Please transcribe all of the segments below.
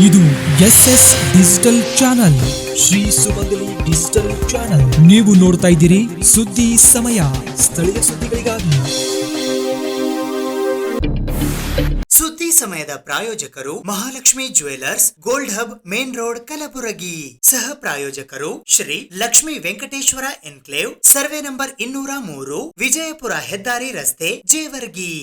ಇದು SS digital channel, Shri ಸುಮಂಗಲಿ digital channel. ನೀವು ನೋಡ್ತಾ ಇದ್ದೀರಿ ಸುದ್ದಿ ಸಮಯ, ಸ್ಥಳೀಯ ಸುದ್ದಿಗಳಿಗಾಗಿ. ಸುದ್ದಿ ಸಮಯದ ಪ್ರಾಯೋಜಕರು Mahalakshmi jewellers, gold hub, main road, Kalaburagi. ಸಹ ಪ್ರಾಯೋಜಕರು Shri Lakshmi Venkateshwara enclave, survey number 203, Vijayapura ಹೆದ್ದಾರಿ ರಸ್ತೆ, Jevargi.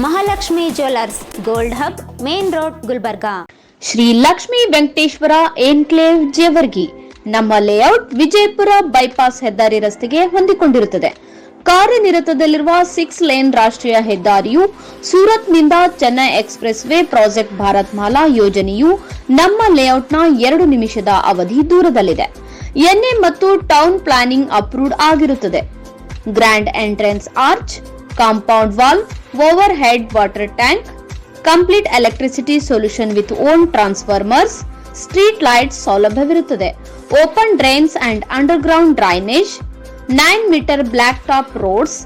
Mahalakshmi jewellers, gold hub, main road, Gulbarga. Shri Lakshmi Venkateshwara enclave, Jevargi. ನಮ್ಮ ಲೇಔಟ್ ವಿಜಯಪುರ ಬೈಪಾಸ್ ಹೆದ್ದಾರಿ ರಸ್ತೆಗೆ ಹೊಂದಿಕೊಂಡಿರುತ್ತದೆ. ಕಾರ್ಯನಿರತದಲ್ಲಿರುವ 6 ಲೇನ್ ರಾಷ್ಟ್ರೀಯ ಹೆದ್ದಾರಿಯು ಸೂರತ್ನಿಂದ Chennai expressway project Bharatmala ಯೋಜನೆಯು ನಮ್ಮ ಲೇಔಟ್ನ 2 ನಿಮಿಷದ ಅವಧಿ ದೂರದಲ್ಲಿದೆ. ಎನ್ಎ ಮತ್ತು ಟೌನ್ ಪ್ಲಾನಿಂಗ್ ಅಪ್ರೂವ್ಡ್ ಆಗಿರುತ್ತದೆ. Grand entrance arch, compound wall, overhead water tank, complete electricity solution with own transformers, street lights ಸೌಲಭ್ಯವಿರುತ್ತದೆ. Open drains and underground drainage, 9 metre black top roads,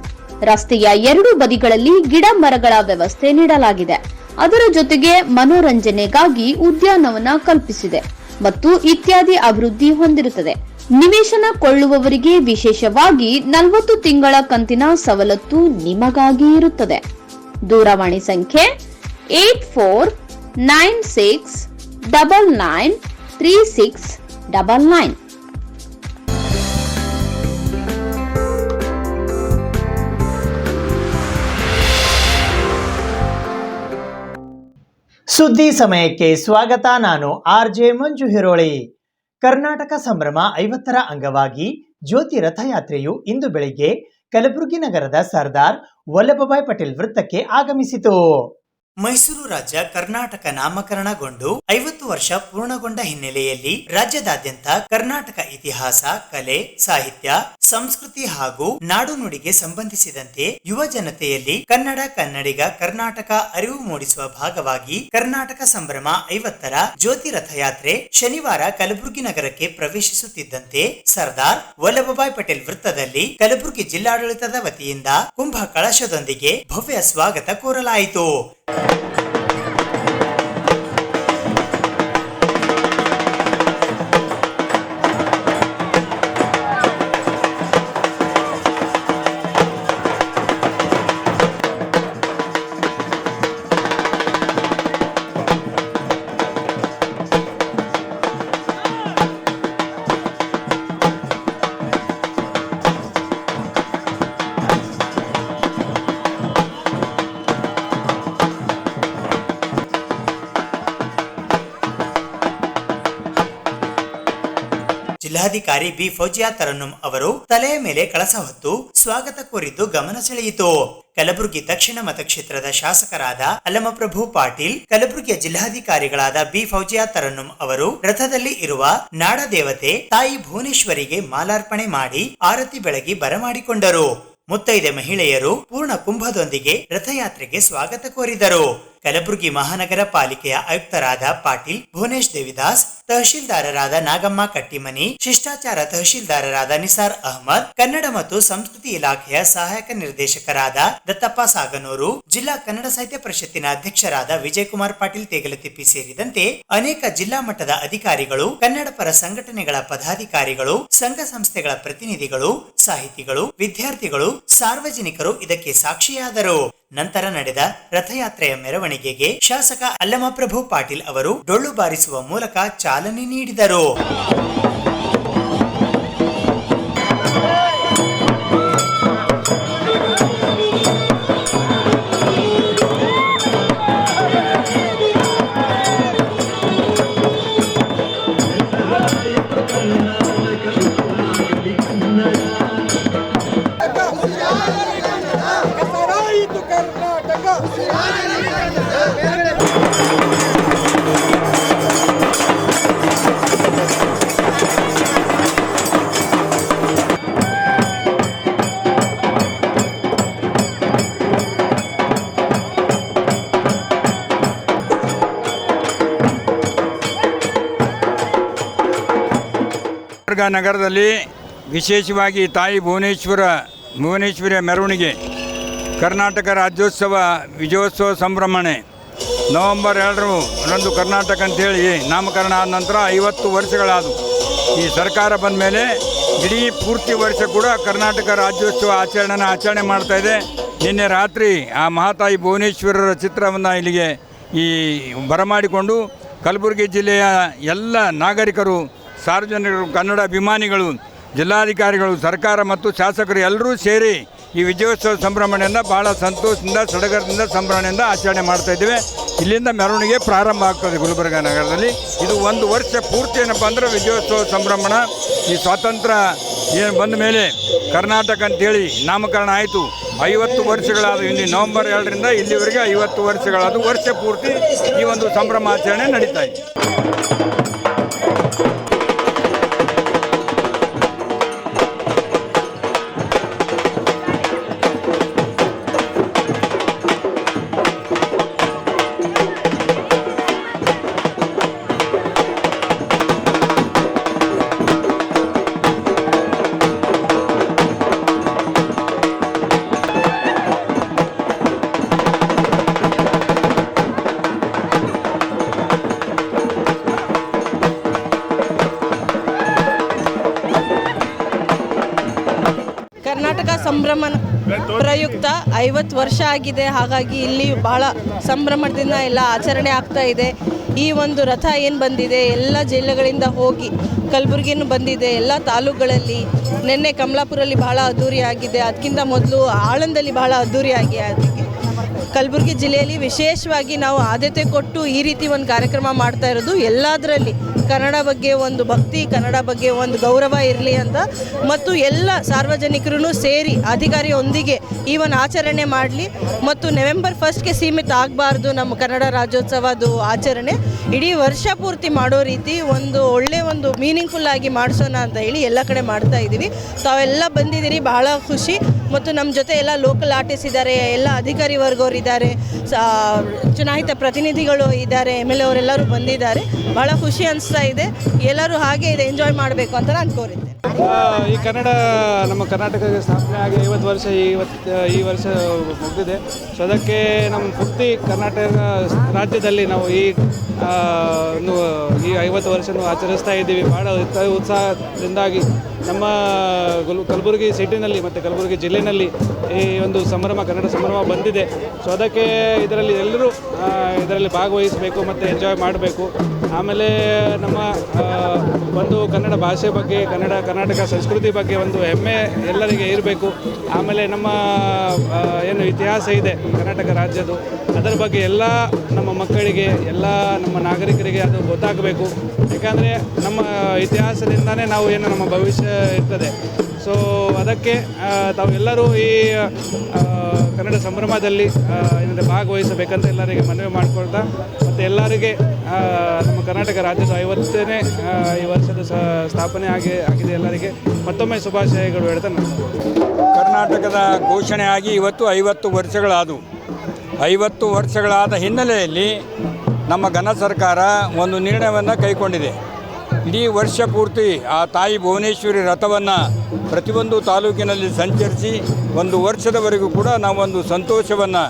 ರಸ್ತೆಯ 2 ಬದಿಗಳಲ್ಲಿ ಗಿಡ ಮರಗಳ ವ್ಯವಸ್ಥೆ ನೀಡಲಾಗಿದೆ. ಅದರ ಜೊತೆಗೆ ಮನೋರಂಜನೆಗಾಗಿ ಉದ್ಯಾನವನ ಕಲ್ಪಿಸಿದೆ ಮತ್ತು ಇತ್ಯಾದಿ ಅಭಿವೃದ್ಧಿ ಹೊಂದಿರುತ್ತದೆ. ನಿವೇಶನ ಕೊಳ್ಳುವವರಿಗೆ ವಿಶೇಷವಾಗಿ 40 ತಿಂಗಳ ಕಂತಿನ ಸವಲತ್ತು ನಿಮಗಾಗಿ ಇರುತ್ತದೆ. ದೂರವಾಣಿ ಸಂಖ್ಯೆ 8496993699. ಸುದ್ದಿ ಸಮಯಕ್ಕೆ ಸ್ವಾಗತ. ನಾನು RJ ಮಂಜು ಹಿರೋಳಿ. ಕರ್ನಾಟಕ ಸಂಭ್ರಮ 50ರ ಅಂಗವಾಗಿ ಜ್ಯೋತಿ ರಥಯಾತ್ರೆಯು ಇಂದು ಬೆಳಿಗ್ಗೆ ಕಲಬುರಗಿ ನಗರದ ಸರ್ದಾರ್ ವಲ್ಲಭಭಾಯ್ ಪಟೇಲ್ ವೃತ್ತಕ್ಕೆ ಆಗಮಿಸಿತು. ಮೈಸೂರು ರಾಜ್ಯ ಕರ್ನಾಟಕ ನಾಮಕರಣಗೊಂಡು 50 ವರ್ಷ ಪೂರ್ಣಗೊಂಡ ಹಿನ್ನೆಲೆಯಲ್ಲಿ ರಾಜ್ಯದಾದ್ಯಂತ ಕರ್ನಾಟಕ ಇತಿಹಾಸ, ಕಲೆ, ಸಾಹಿತ್ಯ, ಸಂಸ್ಕೃತಿ ಹಾಗೂ ನಾಡು ನುಡಿಗೆ ಸಂಬಂಧಿಸಿದಂತೆ ಯುವ ಜನತೆಯಲ್ಲಿ ಕನ್ನಡ, ಕನ್ನಡಿಗ, ಕರ್ನಾಟಕ ಅರಿವು ಮೂಡಿಸುವ ಭಾಗವಾಗಿ ಕರ್ನಾಟಕ ಸಂಭ್ರಮ 50ರ ಜ್ಯೋತಿ ರಥಯಾತ್ರೆ ಶನಿವಾರ ಕಲಬುರಗಿ ನಗರಕ್ಕೆ ಪ್ರವೇಶಿಸುತ್ತಿದ್ದಂತೆ ಸರ್ದಾರ್ ವಲ್ಲಭಭಾಯ್ ಪಟೇಲ್ ವೃತ್ತದಲ್ಲಿ ಕಲಬುರಗಿ ಜಿಲ್ಲಾಡಳಿತದ ವತಿಯಿಂದ ಕುಂಭ ಕಳಶದೊಂದಿಗೆ ಭವ್ಯ ಸ್ವಾಗತ ಕೋರಲಾಯಿತು. ಜಿಲ್ಲಾಧಿಕಾರಿ ಬಿ ಫೌಜಿಯಾ ತರನ್ನುಮ್ ಅವರು ತಲೆಯ ಮೇಲೆ ಕಳಸ ಹೊತ್ತು ಸ್ವಾಗತ ಕೋರಿದ್ದು ಗಮನ ಸೆಳೆಯಿತು. ಕಲಬುರಗಿ ದಕ್ಷಿಣ ಮತಕ್ಷೇತ್ರದ ಶಾಸಕರಾದ ಅಲ್ಲಮಪ್ರಭು ಪಾಟೀಲ್, ಕಲಬುರಗಿಯ ಜಿಲ್ಲಾಧಿಕಾರಿಗಳಾದ ಬಿ ಫೌಜಿಯಾ ತರನ್ನುಮ್ ಅವರು ರಥದಲ್ಲಿ ಇರುವ ನಾಡದೇವತೆ ತಾಯಿ ಭುವನೇಶ್ವರಿಗೆ ಮಾಲಾರ್ಪಣೆ ಮಾಡಿ ಆರತಿ ಬೆಳಗಿ ಬರಮಾಡಿಕೊಂಡರು. ಮುತ್ತೈದೆ ಮಹಿಳೆಯರು ಪೂರ್ಣ ಕುಂಭದೊಂದಿಗೆ ರಥಯಾತ್ರೆಗೆ ಸ್ವಾಗತ ಕೋರಿದರು. ಕಲಬುರಗಿ ಮಹಾನಗರ ಪಾಲಿಕೆಯ ಆಯುಕ್ತರಾದ ಪಾಟೀಲ್ ಭುವನೇಶ್ ದೇವಿದಾಸ್, ತಹಶೀಲ್ದಾರರಾದ ನಾಗಮ್ಮ ಕಟ್ಟಿಮನಿ, ಶಿಷ್ಟಾಚಾರ ತಹಶೀಲ್ದಾರರಾದ ನಿಸಾರ್ ಅಹಮದ್, ಕನ್ನಡ ಮತ್ತು ಸಂಸ್ಕೃತಿ ಇಲಾಖೆಯ ಸಹಾಯಕ ನಿರ್ದೇಶಕರಾದ ದತ್ತಪ್ಪ ಸಾಗನೂರು, ಜಿಲ್ಲಾ ಕನ್ನಡ ಸಾಹಿತ್ಯ ಪರಿಷತ್ತಿನ ಅಧ್ಯಕ್ಷರಾದ ವಿಜಯಕುಮಾರ್ ಪಾಟೀಲ್ ತೇಗಲತಿಪ್ಪಿ ಸೇರಿದಂತೆ ಅನೇಕ ಜಿಲ್ಲಾ ಮಟ್ಟದ ಅಧಿಕಾರಿಗಳು, ಕನ್ನಡ ಪರ ಸಂಘಟನೆಗಳ ಪದಾಧಿಕಾರಿಗಳು, ಸಂಘ ಸಂಸ್ಥೆಗಳ ಪ್ರತಿನಿಧಿಗಳು, ಸಾಹಿತಿಗಳು, ವಿದ್ಯಾರ್ಥಿಗಳು, ಸಾರ್ವಜನಿಕರು ಇದಕ್ಕೆ ಸಾಕ್ಷಿಯಾದರು. ನಂತರ ನಡೆದ ರಥಯಾತ್ರೆಯ ಮೆರವಣಿಗೆಗೆ ಶಾಸಕ ಅಲ್ಲಮಪ್ರಭು ಪಾಟೀಲ್ ಅವರು ಡೊಳ್ಳು ಬಾರಿಸುವ ಮೂಲಕ ಚಾಲನೆ ನೀಡಿದರು. ಗುಲ್ಬರ್ಗ ನಗರದಲ್ಲಿ ವಿಶೇಷವಾಗಿ ತಾಯಿ ಭುವನೇಶ್ವರಿಯ ಮೆರವಣಿಗೆ ಕರ್ನಾಟಕ ರಾಜ್ಯೋತ್ಸವ ವಿಜಯೋತ್ಸವ ಸಂಭ್ರಮಣೆ ನವೆಂಬರ್ 2ರಂದು ಕರ್ನಾಟಕ ಅಂತೇಳಿ ನಾಮಕರಣ ಆದ ನಂತರ 50 ವರ್ಷಗಳಾದವು. ಈ ಸರ್ಕಾರ ಬಂದ ಮೇಲೆ ಇಡೀ ಪೂರ್ತಿ ವರ್ಷ ಕೂಡ ಕರ್ನಾಟಕ ರಾಜ್ಯೋತ್ಸವ ಆಚರಣೆ ಮಾಡ್ತಾಯಿದೆ. ನಿನ್ನೆ ರಾತ್ರಿ ಆ ಮಹಾತಾಯಿ ಭುವನೇಶ್ವರರ ಚಿತ್ರವನ್ನು ಇಲ್ಲಿಗೆ ಬರಮಾಡಿಕೊಂಡು ಕಲಬುರಗಿ ಜಿಲ್ಲೆಯ ಎಲ್ಲ ನಾಗರಿಕರು, ಸಾರ್ವಜನಿಕರು, ಕನ್ನಡ ಅಭಿಮಾನಿಗಳು, ಜಿಲ್ಲಾಧಿಕಾರಿಗಳು, ಸರ್ಕಾರ ಮತ್ತು ಶಾಸಕರು ಎಲ್ಲರೂ ಸೇರಿ ಈ ವಿಜಯೋತ್ಸವ ಸಂಭ್ರಮಣೆಯನ್ನು ಭಾಳ ಸಂತೋಷದಿಂದ, ಸಡಗರದಿಂದ, ಸಂಭ್ರಮಣೆಯಿಂದ ಆಚರಣೆ ಮಾಡ್ತಾಯಿದ್ದೇವೆ. ಇಲ್ಲಿಂದ ಮೆರವಣಿಗೆ ಪ್ರಾರಂಭ ಆಗ್ತದೆ ಗುಲ್ಬರ್ಗ ನಗರದಲ್ಲಿ. ಇದು 1 ವರ್ಷ ಪೂರ್ತಿ ಏನಪ್ಪ ಅಂದರೆ ವಿಜಯೋತ್ಸವ ಸಂಭ್ರಮಣ. ಈ ಸ್ವಾತಂತ್ರ್ಯ ಏನು ಬಂದ ಮೇಲೆ ಕರ್ನಾಟಕ ಅಂತೇಳಿ ನಾಮಕರಣ ಆಯಿತು. 50 ವರ್ಷಗಳಾದ ಇಲ್ಲಿ ನವೆಂಬರ್ 2ರಿಂದ ಇಲ್ಲಿವರೆಗೆ 50 ವರ್ಷಗಳಾದ ವರ್ಷ ಪೂರ್ತಿ ಈ ಒಂದು ಸಂಭ್ರಮಾಚರಣೆ ನಡೀತಾ ಇದೆ. ಕರ್ನಾಟಕ ಸಂಭ್ರಮ ಪ್ರಯುಕ್ತ 50 ವರ್ಷ ಆಗಿದೆ. ಹಾಗಾಗಿ ಇಲ್ಲಿ ಬಹಳ ಸಂಭ್ರಮದಿಂದ ಎಲ್ಲ ಆಚರಣೆ ಆಗ್ತಾ ಇದೆ. ಈ ಒಂದು ರಥ ಏನು ಬಂದಿದೆ ಎಲ್ಲ ಜಿಲ್ಲೆಗಳಿಂದ ಹೋಗಿ ಕಲಬುರಗಿನೂ ಬಂದಿದೆ. ಎಲ್ಲ ತಾಲೂಕುಗಳಲ್ಲಿ ನಿನ್ನೆ ಕಮಲಾಪುರಲ್ಲಿ ಬಹಳ ಅದ್ದೂರಿ ಆಗಿದೆ. ಅದಕ್ಕಿಂತ ಮೊದಲು ಆಳಂದಲ್ಲಿ ಬಹಳ ಅದ್ದೂರಿಯಾಗಿ ಆಗಿದೆ. ಕಲಬುರಗಿ ಜಿಲ್ಲೆಯಲ್ಲಿ ವಿಶೇಷವಾಗಿ ನಾವು ಆದ್ಯತೆ ಕೊಟ್ಟು ಈ ರೀತಿ ಒಂದು ಕಾರ್ಯಕ್ರಮ ಮಾಡ್ತಾ ಇರೋದು. ಎಲ್ಲದರಲ್ಲಿ ಕನ್ನಡ ಬಗ್ಗೆ ಒಂದು ಭಕ್ತಿ, ಕನ್ನಡ ಬಗ್ಗೆ ಒಂದು ಗೌರವ ಇರಲಿ ಅಂತ, ಮತ್ತು ಎಲ್ಲ ಸಾರ್ವಜನಿಕರು ಸೇರಿ ಅಧಿಕಾರಿಯೊಂದಿಗೆ ಈ ಒಂದು ಆಚರಣೆ ಮಾಡಲಿ. ಮತ್ತು ನವೆಂಬರ್ 1ಗೆ ಸೀಮಿತ ಆಗಬಾರ್ದು ನಮ್ಮ ಕನ್ನಡ ರಾಜ್ಯೋತ್ಸವದ ಆಚರಣೆ. ಇಡೀ ವರ್ಷ ಪೂರ್ತಿ ಮಾಡೋ ರೀತಿ ಒಂದು ಒಳ್ಳೆ ಒಂದು ಮೀನಿಂಗ್ಫುಲ್ ಆಗಿ ಮಾಡಿಸೋಣ ಅಂತ ಹೇಳಿ ಎಲ್ಲ ಕಡೆ ಮಾಡ್ತಾ ಇದ್ದೀವಿ. ತಾವೆಲ್ಲ ಬಂದಿದ್ದೀರಿ, ಬಹಳ ಖುಷಿ. ಮತ್ತು ನಮ್ಮ ಜೊತೆ ಎಲ್ಲ ಲೋಕಲ್ ಆರ್ಟಿಸ್ಟ್ ಇದ್ದಾರೆ, ಎಲ್ಲ ಅಧಿಕಾರಿ ವರ್ಗವ್ರು ಇದ್ದಾರೆ, ಚುನಾಯಿತ ಪ್ರತಿನಿಧಿಗಳು ಇದ್ದಾರೆ, MLA ಅವರೆಲ್ಲರೂ ಬಂದಿದ್ದಾರೆ. ಭಾಳ ಖುಷಿ ಅನಿಸ್ತಾ ಇದೆ. ಎಲ್ಲರೂ ಹಾಗೆ ಇದೆ ಎಂಜಾಯ್ ಮಾಡಬೇಕು ಅಂತ ನಾನು ಕೋರಿದ್ದೆ. ಈ ನಮ್ಮ ಕರ್ನಾಟಕಕ್ಕೆ ಸ್ಥಾಪನೆ ಆಗಿ 50 ವರ್ಷ ಈ ವರ್ಷ ಮುಗಿದಿದೆ. ಸೊ ಅದಕ್ಕೆ ನಮ್ಮ ಪೂರ್ತಿ ಕರ್ನಾಟಕ ರಾಜ್ಯದಲ್ಲಿ ನಾವು ಈ 50 ವರ್ಷನೂ ಆಚರಿಸ್ತಾ ಇದ್ದೀವಿ. ಭಾಳ ಉತ್ಸಾಹದಿಂದಾಗಿ ನಮ್ಮ ಕಲಬುರಗಿ ಸಿಟಿನಲ್ಲಿ ಮತ್ತು ಕಲಬುರಗಿ ಜಿಲ್ಲೆಯಲ್ಲಿ ಈ ಒಂದು ಕನ್ನಡ ಸಂಭ್ರಮ ಬಂದಿದೆ. ಸೊ ಅದಕ್ಕೆ ಎಲ್ಲರೂ ಇದರಲ್ಲಿ ಭಾಗವಹಿಸಬೇಕು ಮತ್ತು ಎಂಜಾಯ್ ಮಾಡಬೇಕು. ಆಮೇಲೆ ನಮ್ಮ ಒಂದು ಕನ್ನಡ ಭಾಷೆ ಬಗ್ಗೆ, ಕರ್ನಾಟಕ ಸಂಸ್ಕೃತಿ ಬಗ್ಗೆ ಒಂದು ಹೆಮ್ಮೆ ಎಲ್ಲರಿಗೆ ಇರಬೇಕು. ಆಮೇಲೆ ನಮ್ಮ ಏನು ಇತಿಹಾಸ ಇದೆ ಕರ್ನಾಟಕ ರಾಜ್ಯದ್ದು, ಅದರ ಬಗ್ಗೆ ಎಲ್ಲ ನಮ್ಮ ಮಕ್ಕಳಿಗೆ, ಎಲ್ಲ ನಮ್ಮ ನಾಗರಿಕರಿಗೆ ಅದು ಗೊತ್ತಾಗಬೇಕು. ಯಾಕಂದರೆ ನಮ್ಮ ಇತಿಹಾಸದಿಂದನೇ ನಾವು ಏನು ನಮ್ಮ ಭವಿಷ್ಯ ಇರ್ತದೆ. ಸೊ ಅದಕ್ಕೆ ತಾವೆಲ್ಲರೂ ಈ ಕನ್ನಡ ಸಂಭ್ರಮದಲ್ಲಿ ಏನಂದರೆ ಭಾಗವಹಿಸಬೇಕಂತ ಎಲ್ಲರಿಗೆ ಮನವಿ ಮಾಡಿಕೊಳ್ತಾ, ಮತ್ತು ಎಲ್ಲರಿಗೆ ನಮ್ಮ ಕರ್ನಾಟಕ ರಾಜ್ಯದ 50ನೇ ಈ ವರ್ಷದ ಸ್ಥಾಪನೆ ಆಗಿದೆ. ಎಲ್ಲರಿಗೆ ಮತ್ತೊಮ್ಮೆ ಶುಭಾಶಯಗಳು ಹೇಳ್ತಾ ಕರ್ನಾಟಕದ ಘೋಷಣೆ ಆಗಿ ಇವತ್ತು 50 ವರ್ಷಗಳಾದವು. 50 ವರ್ಷಗಳಾದ ಹಿನ್ನೆಲೆಯಲ್ಲಿ ನಮ್ಮ ಘನ ಸರ್ಕಾರ ಒಂದು ನಿರ್ಣಯವನ್ನು ಕೈಗೊಂಡಿದೆ. ಇಡೀ ವರ್ಷ ಪೂರ್ತಿ ಆ ತಾಯಿ ಭುವನೇಶ್ವರಿ ರಥವನ್ನು ಪ್ರತಿಯೊಂದು ತಾಲೂಕಿನಲ್ಲಿ ಸಂಚರಿಸಿ 1 ವರ್ಷದವರೆಗೂ ಕೂಡ ನಾವೊಂದು ಸಂತೋಷವನ್ನು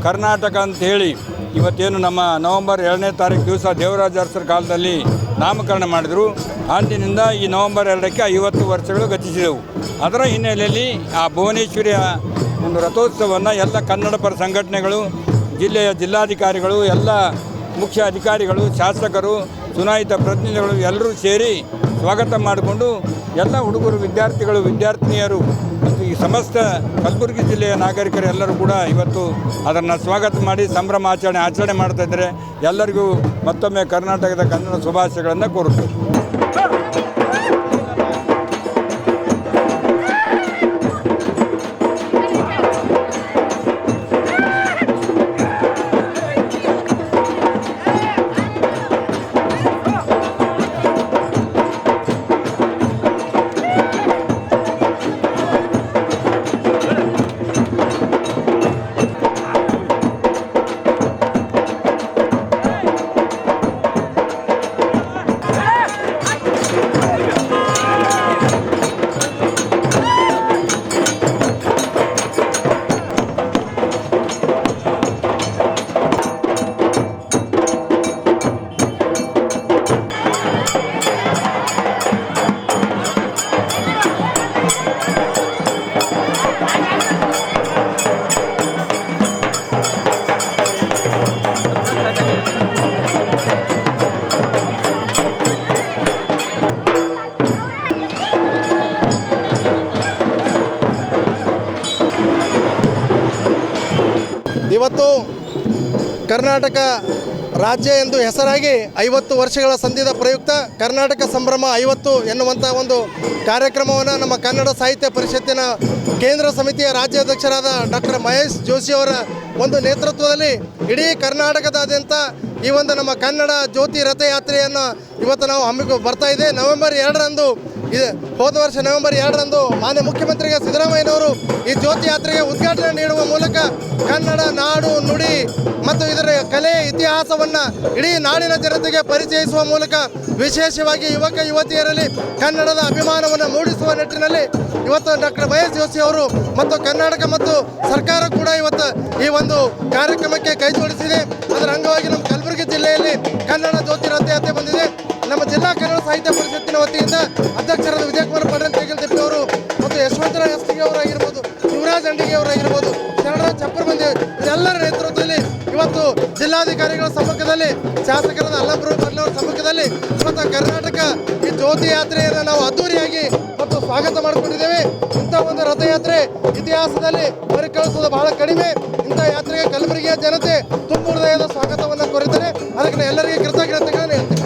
ಕರ್ನಾಟಕ ಅಂಥೇಳಿ ಇವತ್ತೇನು ನಮ್ಮ ನವೆಂಬರ್ 2ನೇ ತಾರೀಕು ದಿವಸ ದೇವರಾಜ ಅರಸರ ಕಾಲದಲ್ಲಿ ನಾಮಕರಣ ಮಾಡಿದರು. ಅಂದಿನಿಂದ ಈ ನವೆಂಬರ್ 2ಕ್ಕೆ 50 ವರ್ಷಗಳು ಗತಿಸಿದೆವು. ಅದರ ಹಿನ್ನೆಲೆಯಲ್ಲಿ ಆ ಭುವನೇಶ್ವರಿಯ ಒಂದು ರಥೋತ್ಸವವನ್ನು ಎಲ್ಲ ಕನ್ನಡಪರ ಸಂಘಟನೆಗಳು, ಜಿಲ್ಲೆಯ ಜಿಲ್ಲಾಧಿಕಾರಿಗಳು, ಎಲ್ಲ ಮುಖ್ಯ ಅಧಿಕಾರಿಗಳು, ಶಾಸಕರು, ಚುನಾಯಿತ ಪ್ರತಿನಿಧಿಗಳು ಎಲ್ಲರೂ ಸೇರಿ ಸ್ವಾಗತ ಮಾಡಿಕೊಂಡು ಎಲ್ಲ ಹುಡುಗರು, ವಿದ್ಯಾರ್ಥಿಗಳು, ವಿದ್ಯಾರ್ಥಿನಿಯರು ಮತ್ತು ಈ ಸಮಸ್ತ ಕಲಬುರಗಿ ಜಿಲ್ಲೆಯ ನಾಗರಿಕರು ಎಲ್ಲರೂ ಕೂಡ ಇವತ್ತು ಅದನ್ನು ಸ್ವಾಗತ ಮಾಡಿ ಆಚರಣೆ ಮಾಡ್ತಾ ಇದ್ದಾರೆ. ಎಲ್ಲರಿಗೂ ಮತ್ತೊಮ್ಮೆ ಕರ್ನಾಟಕದ ಕನ್ನಡ ಶುಭಾಶಯಗಳನ್ನು ಕೋರುತ್ತೇವೆ. ಇವತ್ತು ಕರ್ನಾಟಕ ರಾಜ್ಯ ಎಂದು ಹೆಸರಾಗಿ 50 ವರ್ಷಗಳ ಸಂಧಿದ ಪ್ರಯುಕ್ತ ಕರ್ನಾಟಕ ಸಂಭ್ರಮ 50 ಎನ್ನುವಂಥ ಒಂದು ಕಾರ್ಯಕ್ರಮವನ್ನು ನಮ್ಮ ಕನ್ನಡ ಸಾಹಿತ್ಯ ಪರಿಷತ್ತಿನ ಕೇಂದ್ರ ಸಮಿತಿಯ ರಾಜ್ಯಾಧ್ಯಕ್ಷರಾದ ಡಾಕ್ಟರ್ ಮಹೇಶ್ ಜೋಶಿಯವರ ಒಂದು ನೇತೃತ್ವದಲ್ಲಿ ಇಡೀ ಕರ್ನಾಟಕದಾದ್ಯಂತ ಈ ಒಂದು ನಮ್ಮ ಕನ್ನಡ ಜ್ಯೋತಿ ರಥಯಾತ್ರೆಯನ್ನು ಇವತ್ತು ನಾವು ಬರ್ತಾ ಇದೆ. ನವೆಂಬರ್ 2ರಂದು ಹೋದ ವರ್ಷ ನವೆಂಬರ್ 2ರಂದು ಮಾನ್ಯ ಮುಖ್ಯಮಂತ್ರಿಗೆ ಸಿದ್ದರಾಮಯ್ಯನವರು ಈ ಜ್ಯೋತಿ ಯಾತ್ರೆಗೆ ಉದ್ಘಾಟನೆ ನೀಡುವ ಮೂಲಕ ಕನ್ನಡ ನಾಡು ನುಡಿ ಮತ್ತು ಇದರ ಕಲೆ ಇತಿಹಾಸವನ್ನು ಇಡೀ ನಾಡಿನ ಜನತೆಗೆ ಪರಿಚಯಿಸುವ ಮೂಲಕ ವಿಶೇಷವಾಗಿ ಯುವಕ ಯುವತಿಯರಲ್ಲಿ ಕನ್ನಡದ ಅಭಿಮಾನವನ್ನು ಮೂಡಿಸುವ ನಿಟ್ಟಿನಲ್ಲಿ ಇವತ್ತು ಡಾಕ್ಟರ್ ಮಹೇಶ್ ಜೋಶಿ ಅವರು ಮತ್ತು ಕರ್ನಾಟಕ ಮತ್ತು ಸರ್ಕಾರ ಕೂಡ ಇವತ್ತು ಈ ಒಂದು ಕಾರ್ಯಕ್ರಮಕ್ಕೆ ಕೈ ಜೋಡಿಸಿದೆ. ಅದರ ಅಂಗವಾಗಿ ನಮ್ಮ ಕಲಬುರಗಿ ಜಿಲ್ಲೆಯಲ್ಲಿ ಕನ್ನಡ ಜ್ಯೋತಿ ರಥಯಾತ್ರೆ ಬಂದಿದೆ. ನಮ್ಮ ಜಿಲ್ಲಾ ಕನ್ನಡ ಸಾಹಿತ್ಯ ಪರಿಷತ್ತಿನ ವತಿಯಿಂದ ಅಧ್ಯಕ್ಷರಾದ ವಿಜಯಕುಮಾರ್ ಪಂಡ್ರೆ ತೇಗಲ್ತಿಪ್ಪಿ ಅವರು ಮತ್ತು ಯಶವಂತರಾವ್ ಎಸ್ಟಿಗೆ ಅವರಾಗಿರ್ಬೋದು, ಶಿವರಾಜ್ ಅಂಡಿಗೆ ಅವರಾಗಿರ್ಬೋದು, ಶರಣರಾಜ್ ಚಪ್ಪರಬಂದಿ ಇದೆಲ್ಲರ ನೇತೃತ್ವದಲ್ಲಿ ಇವತ್ತು ಜಿಲ್ಲಾಧಿಕಾರಿಗಳ ಸಮ್ಮುಖದಲ್ಲಿ ಶಾಸಕರಾದ ಅಲ್ಲಂಪ್ರಭು ಪಾಟೀಲ್ ಅವರ ಸಮ್ಮುಖದಲ್ಲಿ ಇವತ್ತು ಕರ್ನಾಟಕ ಈ ಜ್ಯೋತಿ ಯಾತ್ರೆಯನ್ನು ನಾವು ಅದ್ದೂರಿಯಾಗಿ ಮತ್ತು ಸ್ವಾಗತ ಮಾಡಿಕೊಂಡಿದ್ದೇವೆ. ಇಂಥ ಒಂದು ರಥಯಾತ್ರೆ ಇತಿಹಾಸದಲ್ಲಿ ಮರುಕಳಿಸೋದು ಬಹಳ ಕಡಿಮೆ. ಇಂಥ ಯಾತ್ರೆಗೆ ಕಲಬುರಗಿಯ ಜನತೆ ತುಂಬ ಹೃದಯದ ಸ್ವಾಗತವನ್ನು ಕೋರಿದ್ದಾರೆ. ಅದಕ್ಕೆ ಎಲ್ಲರಿಗೆ ಕೃತಜ್ಞತೆಗಳನ್ನು ಹೇಳ್ತೀನಿ.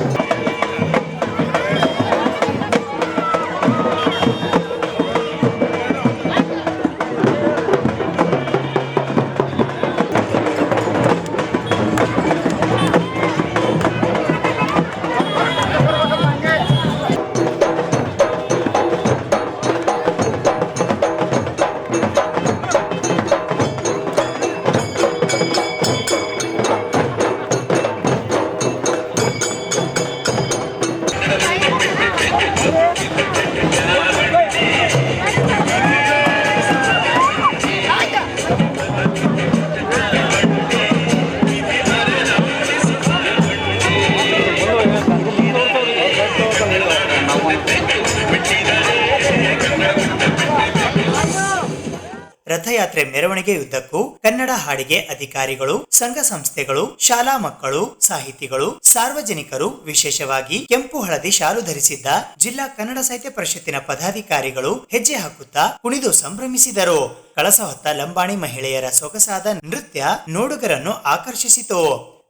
ರಥಯಾತ್ರೆ ಮೆರವಣಿಗೆಯುದ್ದಕ್ಕೂ ಕನ್ನಡ ಹಾಡಿಗೆ ಅಧಿಕಾರಿಗಳು, ಸಂಘ ಸಂಸ್ಥೆಗಳು, ಶಾಲಾ ಮಕ್ಕಳು, ಸಾಹಿತಿಗಳು, ಸಾರ್ವಜನಿಕರು, ವಿಶೇಷವಾಗಿ ಕೆಂಪು ಹಳದಿ ಶಾಲು ಧರಿಸಿದ್ದ ಜಿಲ್ಲಾ ಕನ್ನಡ ಸಾಹಿತ್ಯ ಪರಿಷತ್ತಿನ ಪದಾಧಿಕಾರಿಗಳು ಹೆಜ್ಜೆ ಹಾಕುತ್ತಾ ಕುಣಿದು ಸಂಭ್ರಮಿಸಿದರು. ಕಳಸ ಹೊತ್ತ ಲಂಬಾಣಿ ಮಹಿಳೆಯರ ಸೊಗಸಾದ ನೃತ್ಯ ನೋಡುಗರನ್ನು ಆಕರ್ಷಿಸಿತು.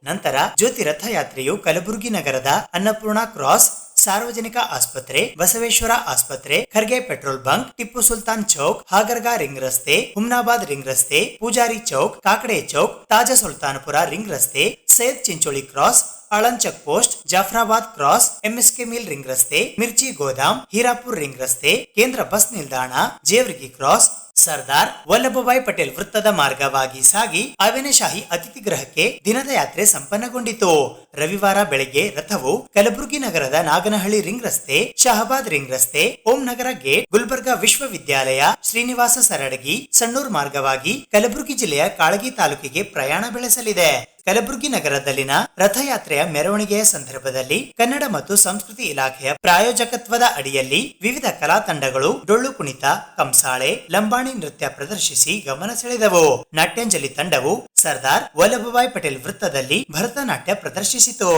ನಂತರ ಜ್ಯೋತಿ ರಥಯಾತ್ರೆಯು ಕಲಬುರಗಿ ನಗರದ ಅನ್ನಪೂರ್ಣ ಕ್ರಾಸ್, ಸಾರ್ವಜನಿಕ ಆಸ್ಪತ್ರೆ, ಬಸವೇಶ್ವರ ಆಸ್ಪತ್ರೆ, Kharge petrol bunk, Tipu Sultan Chowk, Hagarga ring ರಸ್ತೆ, ಹುಮ್ನಾಬಾದ್ ರಿಂಗ್ ರಸ್ತೆ, ಪೂಜಾರಿ ಚೌಕ್, ಕಾಕಡೆ ಚೌಕ್, ತಾಜಾ ಸುಲ್ತಾನ್ಪುರ ರಿಂಗ್ ರಸ್ತೆ, Syed Chincholi cross, Aland check post, Jafrabad cross, MSK mill ring ರಸ್ತೆ, ಮಿರ್ಚಿ ಗೋದಾಮ್, ಹೀರಾಪುರ್ ರಿಂಗ್ ರಸ್ತೆ, ಕೇಂದ್ರ ಬಸ್ ನಿಲ್ದಾಣ, ಜೇವರ್ಗಿ ಕ್ರಾಸ್, ಸರ್ದಾರ್ ವಲ್ಲಭಭಾಯ್ ಪಟೇಲ್ ವೃತ್ತದ ಮಾರ್ಗವಾಗಿ ಸಾಗಿ ಆವೇನಶಾಹಿ ಅತಿಥಿ ಗೃಹಕ್ಕೆ ದಿನದ ಯಾತ್ರೆ ಸಂಪನ್ನಗೊಂಡಿತು. ರವಿವಾರ ಬೆಳಗ್ಗೆ ರಥವು ಕಲಬುರಗಿ ನಗರದ ನಾಗನಹಳ್ಳಿ ರಿಂಗ್ ರಸ್ತೆ, ಶಹಬಾದ್ ರಿಂಗ್ ರಸ್ತೆ, ಓಂ ನಗರ ಗೇಟ್, ಗುಲ್ಬರ್ಗಾ ವಿಶ್ವವಿದ್ಯಾಲಯ, ಶ್ರೀನಿವಾಸ ಸರಡಗಿ, ಸಣ್ಣೂರ್ ಮಾರ್ಗವಾಗಿ ಕಲಬುರಗಿ ಜಿಲ್ಲೆಯ ಕಾಳಗಿ ತಾಲೂಕಿಗೆ ಪ್ರಯಾಣ ಬೆಳೆಸಲಿದೆ. ಕಲಬುರಗಿ ನಗರದಲ್ಲಿನ ರಥಯಾತ್ರೆಯ ಮೆರವಣಿಗೆಯ ಸಂದರ್ಭದಲ್ಲಿ ಕನ್ನಡ ಮತ್ತು ಸಂಸ್ಕೃತಿ ಇಲಾಖೆಯ ಪ್ರಾಯೋಜಕತ್ವದ ಅಡಿಯಲ್ಲಿ ವಿವಿಧ ಕಲಾ ತಂಡಗಳು ಡೊಳ್ಳು ಕುಣಿತ, ಕಂಸಾಳೆ, ಲಂಬಾಣಿ ನೃತ್ಯ ಪ್ರದರ್ಶಿಸಿ ಗಮನ ಸೆಳೆದವು. ನಾಟ್ಯಾಂಜಲಿ ತಂಡವು ಸರ್ದಾರ್ ವಲ್ಲಭಭಾಯ್ ಪಟೇಲ್ ವೃತ್ತದಲ್ಲಿ ಭರತನಾಟ್ಯ ಪ್ರದರ್ಶಿಸಿತು.